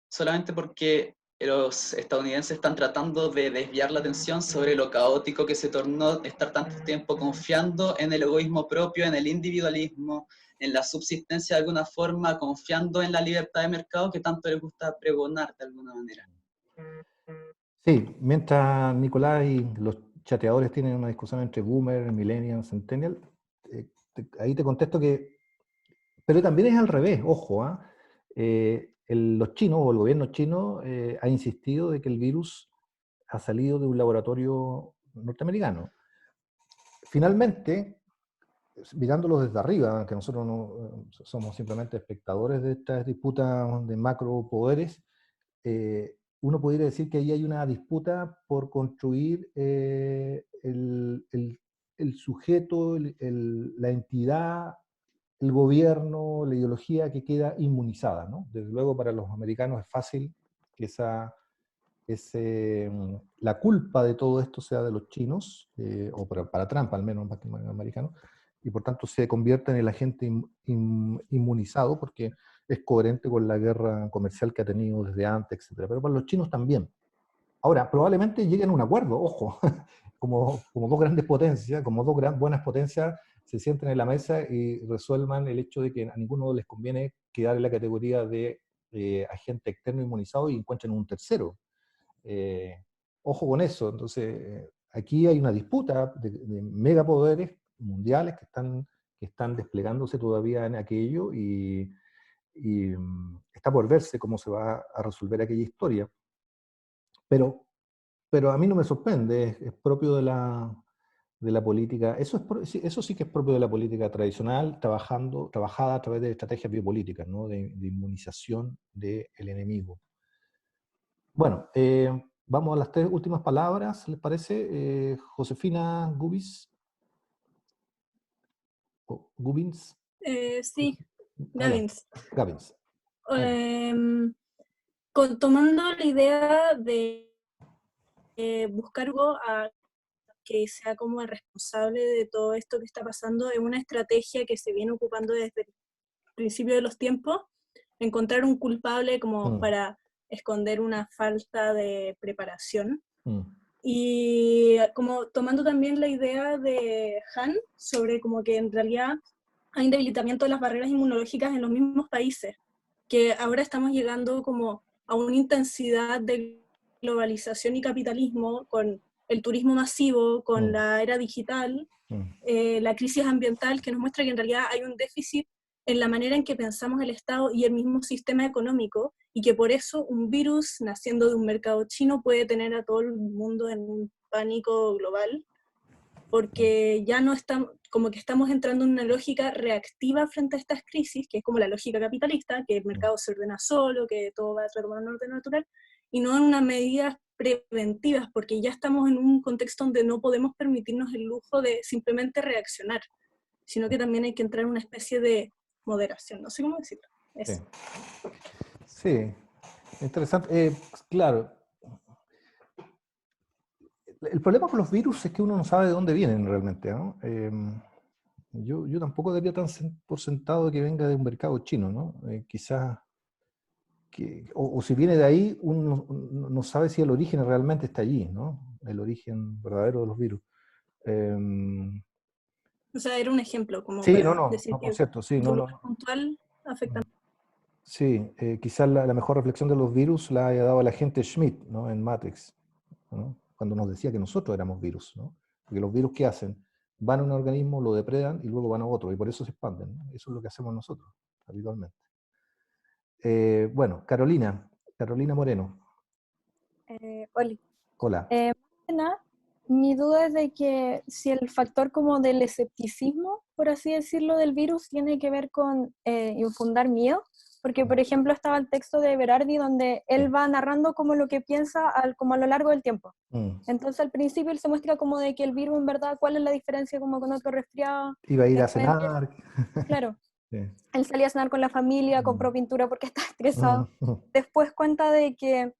solamente porque los estadounidenses están tratando de desviar la atención sobre lo caótico que se tornó estar tanto tiempo confiando en el egoísmo propio, en el individualismo, en la subsistencia de alguna forma, confiando en la libertad de mercado que tanto les gusta pregonar de alguna manera. Sí, mientras Nicolás y los chateadores tienen una discusión entre boomer, millennial, centennial, ahí te contesto que, pero también es al revés, ojo, los chinos o el gobierno chino ha insistido de que el virus ha salido de un laboratorio norteamericano. Finalmente, mirándolo desde arriba, que nosotros no somos simplemente espectadores de estas disputas de macropoderes, uno podría decir que ahí hay una disputa por construir el sujeto, la entidad, el gobierno, la ideología que queda inmunizada, ¿no? Desde luego para los americanos es fácil que la culpa de todo esto sea de los chinos, o para Trump al menos, más que americanos, y por tanto se convierte en el agente inmunizado porque es coherente con la guerra comercial que ha tenido desde antes, etc. Pero para los chinos también. Ahora, probablemente lleguen a un acuerdo, ojo, como dos grandes potencias, como dos buenas potencias, se sienten en la mesa y resuelvan el hecho de que a ninguno les conviene quedar en la categoría de agente externo inmunizado y encuentren un tercero. Ojo con eso. Entonces, aquí hay una disputa de megapoderes mundiales que están desplegándose todavía en aquello y está por verse cómo se va a resolver aquella historia. Pero a mí no me sorprende, es propio de la política, eso sí que es propio de la política tradicional, trabajada a través de estrategias biopolíticas, ¿no? de inmunización del enemigo. Bueno, vamos a las 3 últimas palabras, ¿les parece? Josefina Gubins. ¿Gubins? Sí, Gavins. Gavins. Tomando la idea de buscar algo a que sea como el responsable de todo esto que está pasando, es una estrategia que se viene ocupando desde el principio de los tiempos, encontrar un culpable como para esconder una falta de preparación. Y como tomando también la idea de Han sobre como que en realidad hay un debilitamiento de las barreras inmunológicas en los mismos países, que ahora estamos llegando como a una intensidad de globalización y capitalismo con el turismo masivo, con la era digital, la crisis ambiental, que nos muestra que en realidad hay un déficit en la manera en que pensamos el Estado y el mismo sistema económico, y que por eso un virus naciendo de un mercado chino puede tener a todo el mundo en un pánico global, porque ya no estamos, como que estamos entrando en una lógica reactiva frente a estas crisis, que es como la lógica capitalista, que el mercado se ordena solo, que todo va a retomar un orden natural, y no en unas medidas preventivas, porque ya estamos en un contexto donde no podemos permitirnos el lujo de simplemente reaccionar, sino que también hay que entrar en una especie de moderación, no sé cómo decirlo. Sí, interesante. Claro, el problema con los virus es que uno no sabe de dónde vienen realmente, ¿no? Yo tampoco daría tan por sentado que venga de un mercado chino, ¿no? Quizás, o si viene de ahí, uno no sabe si el origen realmente está allí, ¿no? El origen verdadero de los virus. O sea, era un ejemplo, como sí, para decir que por cierto, sí, puntual afecta. Sí, quizás la mejor reflexión de los virus la haya dado el agente Schmidt, ¿no? En Matrix, ¿no? Cuando nos decía que nosotros éramos virus, ¿no? Porque los virus, ¿qué hacen? Van a un organismo, lo depredan y luego van a otro, y por eso se expanden, ¿no? Eso es lo que hacemos nosotros, habitualmente. Bueno, Carolina Moreno. Hola. Hola. Mi duda es de que si el factor como del escepticismo, por así decirlo, del virus tiene que ver con infundar miedo, porque por ejemplo estaba el texto de Berardi donde él va narrando como lo que piensa como a lo largo del tiempo. Entonces al principio él se muestra como de que el virus en verdad, ¿cuál es la diferencia como con otro resfriado? Iba a ir a cenar. Claro. Sí. Él salía a cenar con la familia, compró pintura porque estaba estresado. Después cuenta de que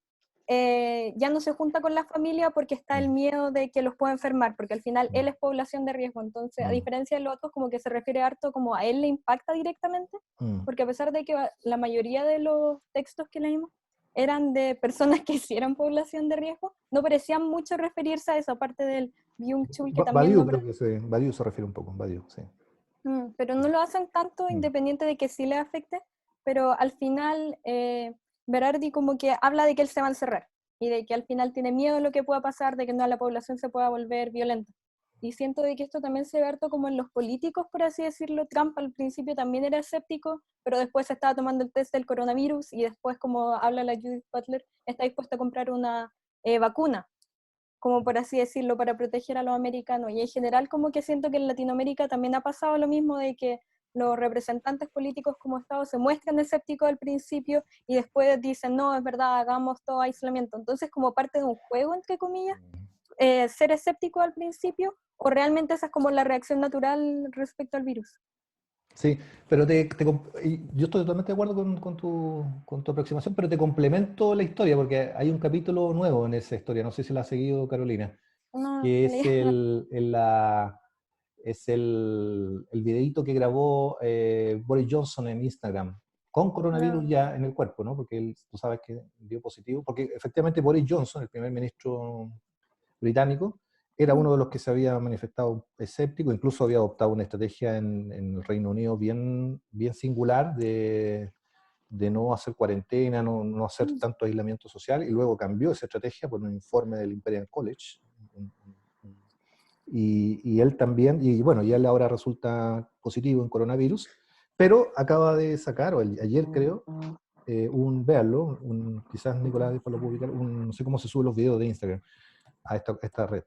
ya no se junta con la familia porque está el miedo de que los pueda enfermar, porque al final él es población de riesgo. Entonces, a diferencia de los otros, como que se refiere harto como a él le impacta directamente, porque a pesar de que la mayoría de los textos que leímos eran de personas que sí eran población de riesgo, no parecían mucho referirse a esa parte del Byung-Chul, que también Badiou, creo que Badiou se refiere un poco, Badiou, sí. Pero no lo hacen tanto, independiente de que sí le afecte, pero al final Berardi como que habla de que él se va a encerrar y de que al final tiene miedo de lo que pueda pasar, de que no la población se pueda volver violenta. Y siento de que esto también se ve harto como en los políticos, por así decirlo. Trump al principio también era escéptico, pero después estaba tomando el test del coronavirus y después, como habla la Judith Butler, está dispuesto a comprar una vacuna, como por así decirlo, para proteger a los americanos. Y en general como que siento que en Latinoamérica también ha pasado lo mismo, de que los representantes políticos como Estado se muestran escépticos al principio y después dicen, no, es verdad, hagamos todo aislamiento. Entonces, como parte de un juego, entre comillas, ser escéptico al principio, o realmente esa es como la reacción natural respecto al virus. Sí, pero yo estoy totalmente de acuerdo con tu aproximación, pero te complemento la historia, porque hay un capítulo nuevo en esa historia, no sé si la ha seguido Carolina, que es el videíto que grabó Boris Johnson en Instagram, con coronavirus ya en el cuerpo, ¿no? Porque él, tú sabes que dio positivo, porque efectivamente Boris Johnson, el primer ministro británico, era uno de los que se había manifestado escéptico, incluso había adoptado una estrategia en el Reino Unido bien singular de no hacer cuarentena, no hacer tanto aislamiento social, y luego cambió esa estrategia por un informe del Imperial College. Y él también, y bueno, ya él ahora resulta positivo en coronavirus, pero acaba de sacar, o ayer creo, véanlo, quizás Nicolás después lo publicar, no sé cómo se suben los videos de Instagram a esta red,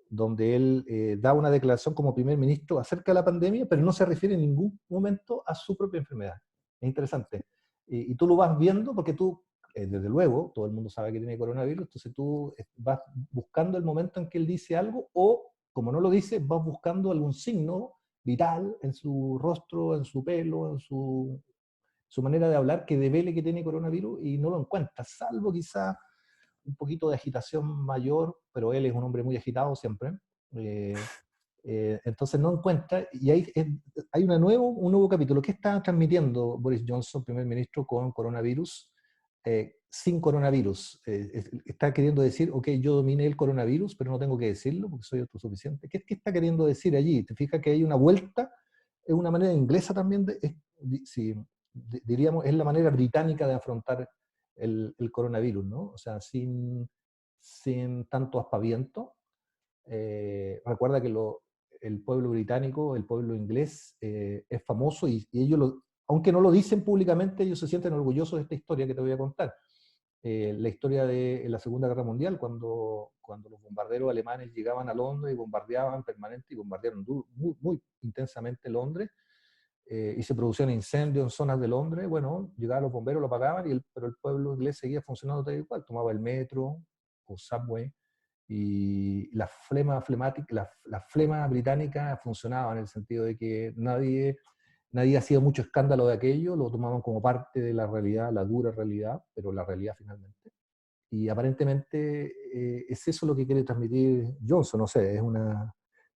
donde él da una declaración como primer ministro acerca de la pandemia, pero no se refiere en ningún momento a su propia enfermedad. Es interesante. Y tú lo vas viendo porque tú, desde luego, todo el mundo sabe que tiene coronavirus, entonces tú vas buscando el momento en que él dice algo, o, como no lo dice, vas buscando algún signo vital en su rostro, en su pelo, en su manera de hablar que devele que tiene coronavirus, y no lo encuentras, salvo quizá un poquito de agitación mayor, pero él es un hombre muy agitado siempre, entonces no encuentra, y hay un nuevo capítulo. ¿Qué está transmitiendo Boris Johnson, primer ministro, con coronavirus? Sin coronavirus. Está queriendo decir, ok, yo dominé el coronavirus, pero no tengo que decirlo porque soy autosuficiente. ¿Qué está queriendo decir allí? ¿Te fijas que hay una vuelta? Es una manera inglesa también, diríamos, es la manera británica de afrontar el coronavirus, ¿no? O sea, sin tanto aspaviento. Recuerda que el pueblo británico, el pueblo inglés, es famoso, y ellos, aunque no lo dicen públicamente, ellos se sienten orgullosos de esta historia que te voy a contar. La historia de la Segunda Guerra Mundial, cuando los bombarderos alemanes llegaban a Londres y bombardeaban permanente, y bombardearon muy intensamente Londres, y se producían incendios en zonas de Londres. Bueno, llegaban los bomberos, lo apagaban, pero el pueblo inglés seguía funcionando tal y cual, tomaba el metro o subway, y la flema británica funcionaba en el sentido de que nadie hacía mucho escándalo de aquello, lo tomaban como parte de la realidad, la dura realidad, pero la realidad finalmente. Y aparentemente es eso lo que quiere transmitir Johnson, no sé,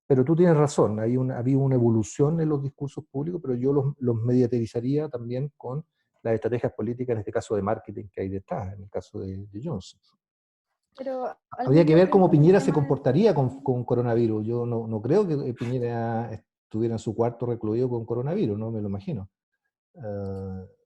pero tú tienes razón, había una evolución en los discursos públicos, pero yo los mediatizaría también con las estrategias políticas, en este caso de marketing, que hay detrás, en el caso de Johnson. Pero habría que ver cómo Piñera se comportaría con coronavirus. Yo no creo que Piñera estuviera en su cuarto recluido con coronavirus, no me lo imagino.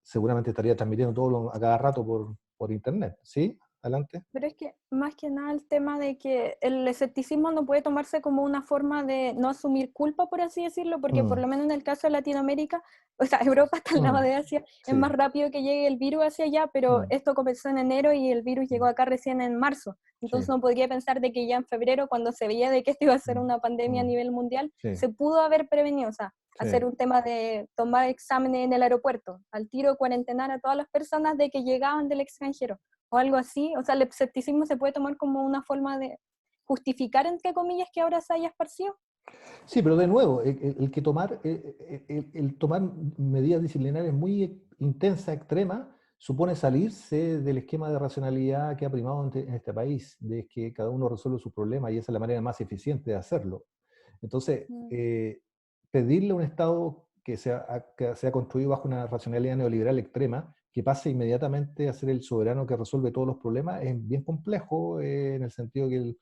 Seguramente estaría transmitiendo todo a cada rato por internet, ¿sí? Adelante. Pero es que más que nada el tema de que el escepticismo no puede tomarse como una forma de no asumir culpa, por así decirlo, porque por lo menos en el caso de Latinoamérica, o sea, Europa hasta el lado de Asia, es más rápido que llegue el virus hacia allá, pero esto comenzó en enero y el virus llegó acá recién en marzo. Entonces no podría pensar de que ya en febrero, cuando se veía de que esto iba a ser una pandemia a nivel mundial, se pudo haber prevenido, o sea, hacer un tema de tomar exámenes en el aeropuerto, al tiro cuarentenar a todas las personas de que llegaban del extranjero, o algo así. O sea, el escepticismo se puede tomar como una forma de justificar, entre comillas, que ahora se haya esparcido. Sí, pero de nuevo, el tomar medidas disciplinarias muy intensas, extremas, supone salirse del esquema de racionalidad que ha primado en este país, de que cada uno resuelve sus problemas y esa es la manera más eficiente de hacerlo. Entonces, pedirle a un Estado que se ha construido bajo una racionalidad neoliberal extrema, que pase inmediatamente a ser el soberano que resuelve todos los problemas, es bien complejo en el sentido que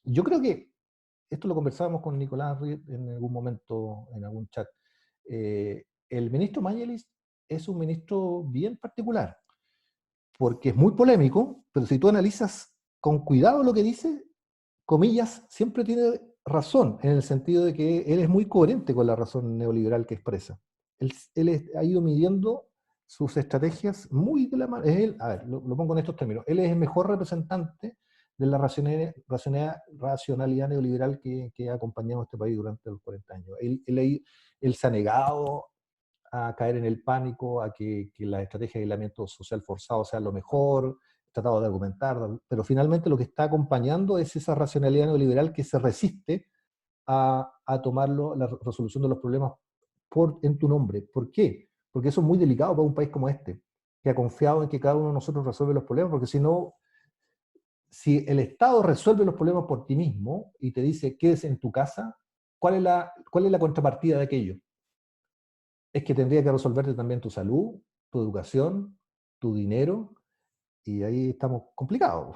yo creo que, esto lo conversábamos con Nicolás Riet en algún momento, en algún chat, el ministro Mañalich es un ministro bien particular, porque es muy polémico, pero si tú analizas con cuidado lo que dice, comillas, siempre tiene razón, en el sentido de que él es muy coherente con la razón neoliberal que expresa. Él ha ido midiendo sus estrategias muy de la mano. A ver, lo pongo en estos términos. Él es el mejor representante de la racionalidad neoliberal que ha acompañado a este país durante los 40 años. Él se ha negado a caer en el pánico, a que la estrategia de aislamiento social forzado sea lo mejor, tratado de argumentar, pero finalmente lo que está acompañando es esa racionalidad neoliberal que se resiste a tomarlo, la resolución de los problemas en tu nombre. ¿Por qué? Porque eso es muy delicado para un país como este, que ha confiado en que cada uno de nosotros resuelve los problemas, porque si no, si el Estado resuelve los problemas por ti mismo y te dice quédese en tu casa, ¿cuál es la contrapartida de aquello? Es que tendría que resolverte también tu salud, tu educación, tu dinero, y ahí estamos complicados.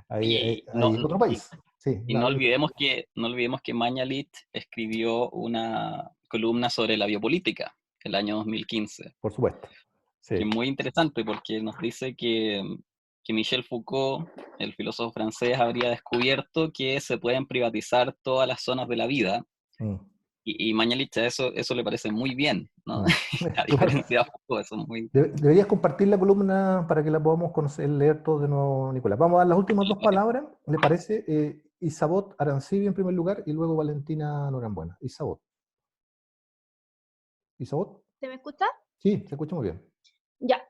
Ahí otro país. Sí, y no olvidemos que Mañalich escribió una columna sobre la biopolítica el año 2015. Por supuesto. Sí. Que es muy interesante porque nos dice que Michel Foucault, el filósofo francés, habría descubierto que se pueden privatizar todas las zonas de la vida. Y Mañalich a eso le parece muy bien, ¿no? A diferencia de Foucault, eso es muy... Deberías compartir la columna para que la podamos conocer, leer todos de nuevo, Nicolás. Vamos a dar las últimas dos palabras, ¿le parece? Isabot Arancibia en primer lugar y luego Valentina Norambuena. Isabot. ¿Isabot? ¿Se me escucha? Sí, se escucha muy bien. Ya.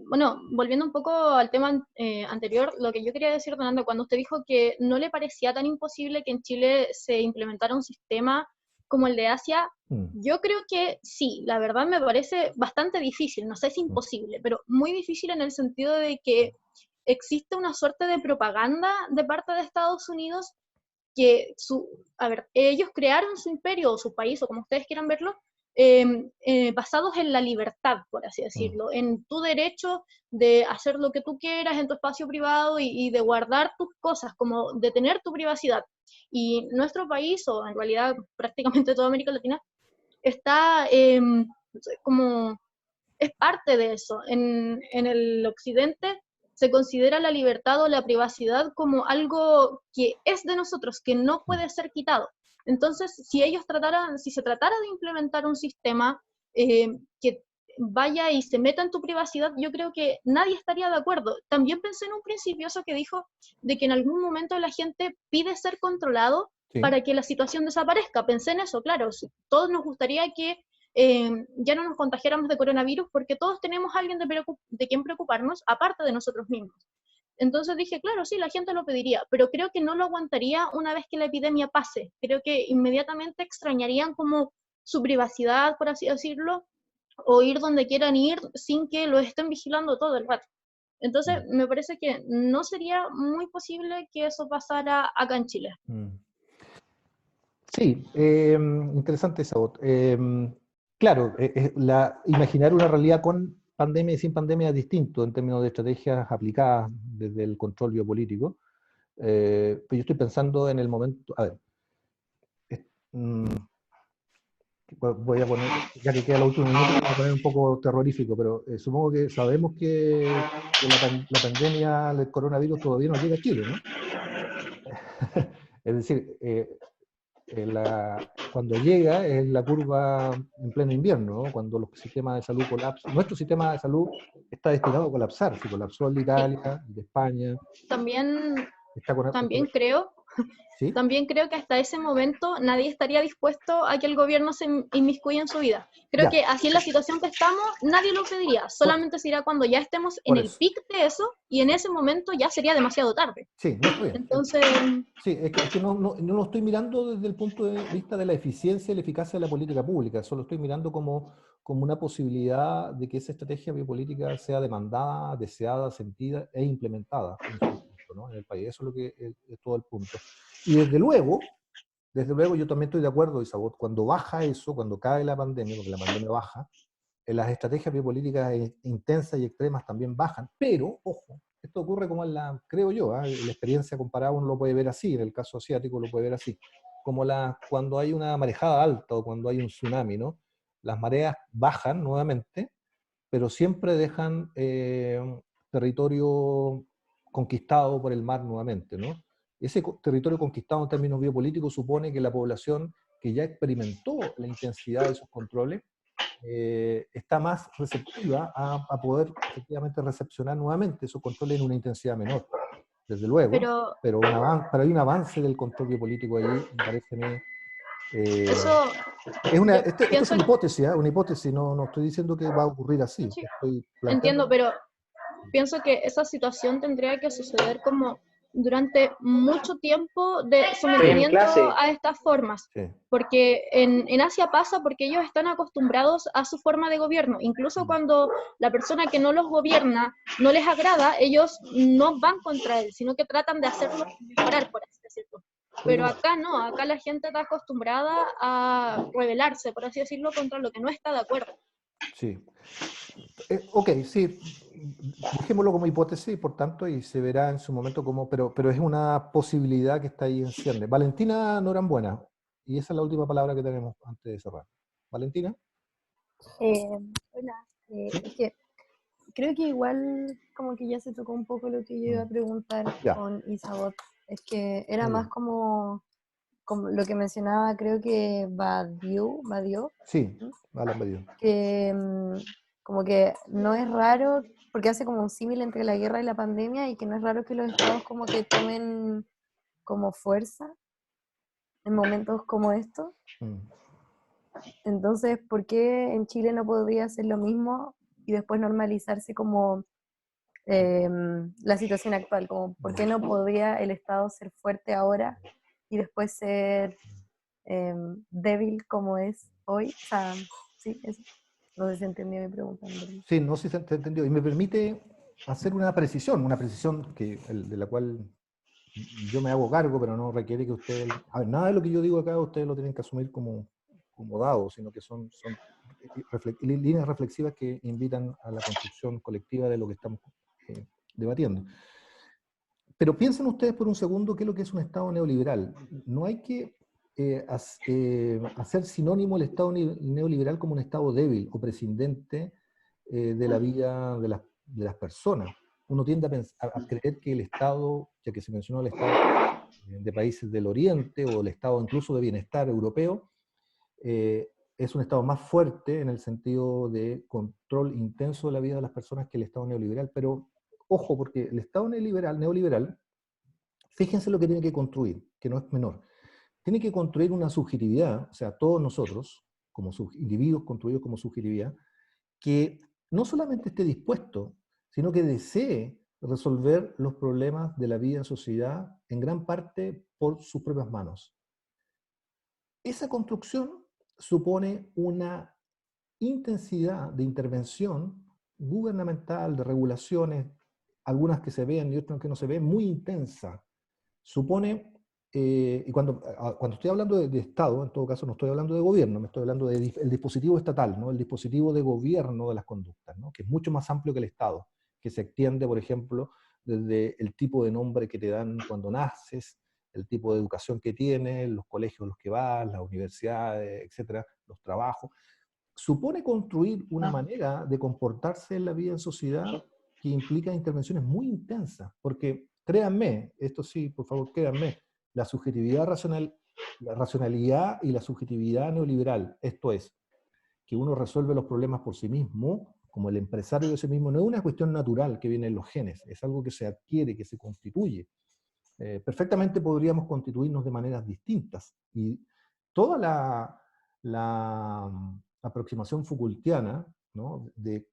Bueno, volviendo un poco al tema anterior, lo que yo quería decir, Donando, cuando usted dijo que no le parecía tan imposible que en Chile se implementara un sistema como el de Asia, yo creo que sí, la verdad me parece bastante difícil, no sé si imposible, pero muy difícil en el sentido de que existe una suerte de propaganda de parte de Estados Unidos que, ellos crearon su imperio o su país, o como ustedes quieran verlo, basados en la libertad, por así decirlo, en tu derecho de hacer lo que tú quieras en tu espacio privado y de guardar tus cosas, como de tener tu privacidad. Y nuestro país, o en realidad prácticamente toda América Latina, está como, es parte de eso. En el occidente se considera la libertad o la privacidad como algo que es de nosotros, que no puede ser quitado. Entonces, si se tratara de implementar un sistema que vaya y se meta en tu privacidad, yo creo que nadie estaría de acuerdo. También pensé en un principio eso que dijo, de que en algún momento la gente pide ser controlado para que la situación desaparezca. Pensé en eso, claro, todos nos gustaría que ya no nos contagiáramos de coronavirus porque todos tenemos a alguien de quien preocuparnos, aparte de nosotros mismos. Entonces dije, claro, sí, la gente lo pediría, pero creo que no lo aguantaría una vez que la epidemia pase. Creo que inmediatamente extrañarían como su privacidad, por así decirlo, o ir donde quieran ir sin que lo estén vigilando todo el rato. Entonces me parece que no sería muy posible que eso pasara acá en Chile. Sí, interesante esa voz. Claro, imaginar una realidad con pandemia y sin pandemia es distinto en términos de estrategias aplicadas desde el control biopolítico. Pero yo estoy pensando en el momento... A ver, voy a poner, ya que queda el último minuto, voy a poner un poco terrorífico, pero supongo que sabemos que la pandemia del coronavirus todavía no llega a Chile, ¿no? Es decir, cuando llega es la curva en pleno invierno, ¿no? Cuando los sistemas de salud colapsan. Nuestro sistema de salud está destinado a colapsar. Se colapsó el de Italia, el de España. También creo ¿Sí? También creo que hasta ese momento nadie estaría dispuesto a que el gobierno se inmiscuya en su vida. Creo Ya. que así en la situación que estamos, nadie lo pediría. Solamente será cuando ya estemos en el pic de eso, y en ese momento ya sería demasiado tarde. Sí, no está bien. Entonces... Sí, es que no lo estoy mirando desde el punto de vista de la eficiencia y la eficacia de la política pública, solo estoy mirando como una posibilidad de que esa estrategia biopolítica sea demandada, deseada, sentida e implementada en su conjunto, ¿no? En el país. Eso es lo que es todo el punto. Y desde luego yo también estoy de acuerdo, Isabot, cuando baja eso, cuando cae la pandemia, porque la pandemia baja, las estrategias biopolíticas intensas y extremas también bajan, pero, ojo, esto ocurre como creo yo, la experiencia comparada uno lo puede ver así, en el caso asiático lo puede ver así, como cuando hay una marejada alta o cuando hay un tsunami, ¿no? Las mareas bajan nuevamente, pero siempre dejan territorio conquistado por el mar nuevamente, ¿no? Ese territorio conquistado en términos biopolíticos supone que la población que ya experimentó la intensidad de esos controles está más receptiva a poder efectivamente recepcionar nuevamente esos controles en una intensidad menor, desde luego, pero hay un avance del control biopolítico ahí, me parece a mí. Esto es una hipótesis, no estoy diciendo que va a ocurrir así. Sí, estoy entiendo, pero pienso que esa situación tendría que suceder como durante mucho tiempo de sometimiento a estas formas, porque en Asia pasa porque ellos están acostumbrados a su forma de gobierno, incluso cuando la persona que no los gobierna no les agrada, ellos no van contra él, sino que tratan de hacerlo mejorar, por así decirlo. Pero acá no, acá la gente está acostumbrada a rebelarse, por así decirlo, contra lo que no está de acuerdo. Sí. Ok, sí, dejémoslo como hipótesis, por tanto, y se verá en su momento cómo, pero es una posibilidad que está ahí en ciernes. Valentina Norambuena, y esa es la última palabra que tenemos antes de cerrar. Valentina. Hola, ¿Sí? es que creo que igual como que ya se tocó un poco lo que yo iba a preguntar con Isabot, es que era más como lo que mencionaba, creo que Badiou, sí, Badiou, que como que no es raro, porque hace como un símil entre la guerra y la pandemia, y que no es raro que los estados como que tomen como fuerza en momentos como estos. Entonces, ¿por qué en Chile no podría hacer lo mismo y después normalizarse como la situación actual? Como, ¿por qué no podría el Estado ser fuerte ahora y después ser débil como es hoy? O sea, sí, eso. No sé si entendió mi pregunta. Sí, no sé si se entendió. Y me permite hacer una precisión de la cual yo me hago cargo, pero no requiere que ustedes... A ver, nada de lo que yo digo acá ustedes lo tienen que asumir como dado, sino que son líneas reflexivas que invitan a la construcción colectiva de lo que estamos debatiendo. Pero piensen ustedes por un segundo qué es lo que es un Estado neoliberal. No hay que hacer sinónimo el Estado neoliberal como un Estado débil o prescindente de la vida de las personas. Uno tiende a creer que el Estado, ya que se mencionó el Estado de países del Oriente o el Estado incluso de bienestar europeo, es un Estado más fuerte en el sentido de control intenso de la vida de las personas que el Estado neoliberal. Pero ojo, porque el Estado neoliberal, fíjense lo que tiene que construir, que no es menor. Tiene que construir una subjetividad, o sea, todos nosotros, como individuos construidos como subjetividad, que no solamente esté dispuesto, sino que desee resolver los problemas de la vida en sociedad en gran parte por sus propias manos. Esa construcción supone una intensidad de intervención gubernamental, de regulaciones, algunas que se ven y otras que no se ven, muy intensa. Supone, y cuando estoy hablando de Estado, en todo caso no estoy hablando de gobierno, me estoy hablando del dispositivo estatal, ¿no? El dispositivo de gobierno de las conductas, ¿no? Que es mucho más amplio que el Estado, que se extiende, por ejemplo, desde el tipo de nombre que te dan cuando naces, el tipo de educación que tienes, los colegios a los que vas, las universidades, etcétera, los trabajos. Supone construir una manera de comportarse en la vida en sociedad que implica intervenciones muy intensas, porque créanme, esto sí, por favor, créanme, la subjetividad racional, la racionalidad y la subjetividad neoliberal, esto es, que uno resuelve los problemas por sí mismo, como el empresario de sí mismo, no es una cuestión natural que viene en los genes, es algo que se adquiere, que se constituye. perfectamente podríamos constituirnos de maneras distintas. Y toda la aproximación Foucaultiana, ¿no?, de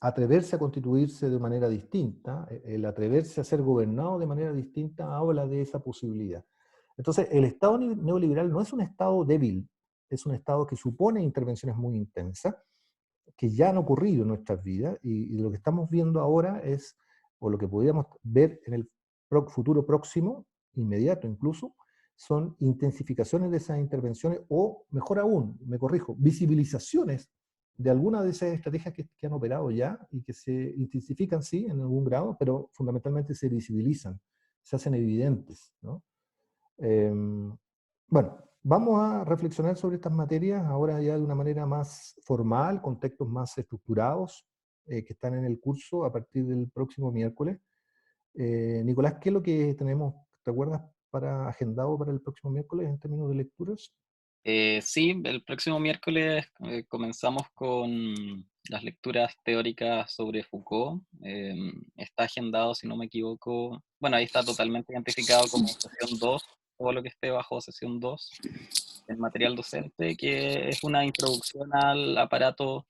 atreverse a constituirse de manera distinta, el atreverse a ser gobernado de manera distinta, habla de esa posibilidad. Entonces, el Estado neoliberal no es un Estado débil, es un Estado que supone intervenciones muy intensas, que ya han ocurrido en nuestras vidas, y lo que estamos viendo ahora es, o lo que podríamos ver en el futuro próximo, inmediato incluso, son intensificaciones de esas intervenciones, o mejor aún, me corrijo, visibilizaciones de algunas de esas estrategias que han operado ya, y que se intensifican, sí, en algún grado, pero fundamentalmente se visibilizan, se hacen evidentes, ¿no? Bueno, vamos a reflexionar sobre estas materias ahora ya de una manera más formal, con textos más estructurados, que están en el curso a partir del próximo miércoles. Nicolás, ¿qué es lo que tenemos, te acuerdas, agendado para el próximo miércoles en términos de lecturas? Sí, el próximo miércoles comenzamos con las lecturas teóricas sobre Foucault. Está agendado, si no me equivoco, bueno, ahí está totalmente identificado como sesión 2, todo lo que esté bajo sesión 2, el material docente, que es una introducción al aparato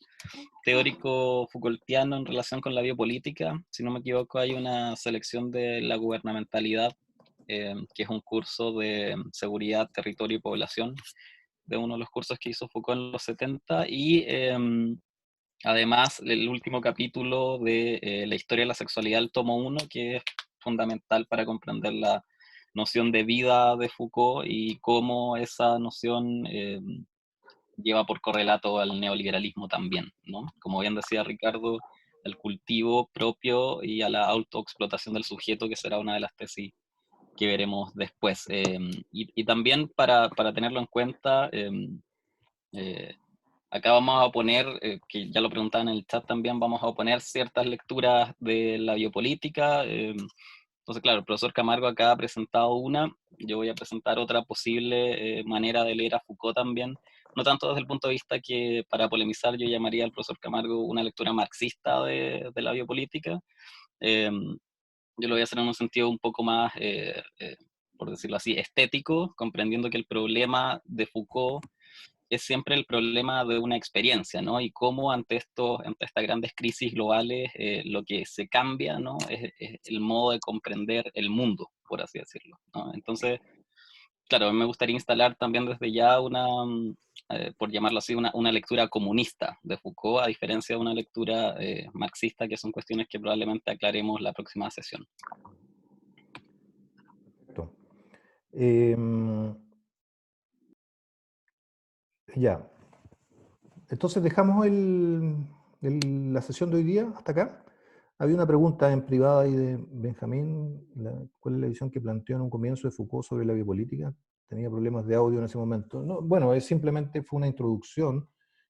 teórico Foucaultiano en relación con la biopolítica. Si no me equivoco, hay una selección de la gubernamentalidad, que es un curso de seguridad, territorio y población, de uno de los cursos que hizo Foucault en los 70, y además el último capítulo de la historia de la sexualidad, el tomo 1, que es fundamental para comprender la noción de vida de Foucault y cómo esa noción lleva por correlato al neoliberalismo también, ¿no? Como bien decía Ricardo, al cultivo propio y a la autoexplotación del sujeto, que será una de las tesis que veremos después. Y también para tenerlo en cuenta, acá vamos a poner, que ya lo preguntaban en el chat también, vamos a poner ciertas lecturas de la biopolítica. Entonces, claro, el profesor Camargo acá ha presentado una, yo voy a presentar otra posible manera de leer a Foucault también, no tanto desde el punto de vista que, para polemizar, yo llamaría al profesor Camargo una lectura marxista de la biopolítica. Yo lo voy a hacer en un sentido un poco más, por decirlo así, estético, comprendiendo que el problema de Foucault es siempre el problema de una experiencia, ¿no? Y cómo ante estas grandes crisis globales, lo que se cambia, ¿no?, es el modo de comprender el mundo, por así decirlo, ¿no? Entonces, claro, me gustaría instalar también desde ya por llamarlo así, una lectura comunista de Foucault, a diferencia de una lectura marxista, que son cuestiones que probablemente aclaremos la próxima sesión. Perfecto. Ya. Entonces dejamos la sesión de hoy día hasta acá. Había una pregunta en privado ahí de Benjamín, ¿cuál es la visión que planteó en un comienzo de Foucault sobre la biopolítica? Tenía problemas de audio en ese momento. No, bueno, simplemente fue una introducción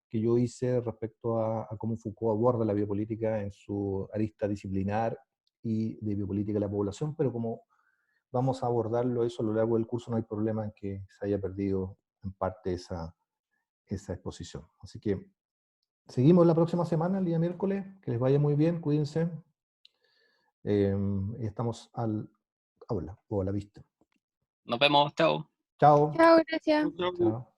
que yo hice respecto a cómo Foucault aborda la biopolítica en su arista disciplinar y de biopolítica de la población, pero como vamos a abordarlo eso a lo largo del curso, no hay problema en que se haya perdido en parte esa exposición. Así que seguimos la próxima semana, el día miércoles. Que les vaya muy bien, cuídense. Estamos al habla o a la vista. Nos vemos, chao. Chao. Chao, gracias. Chao.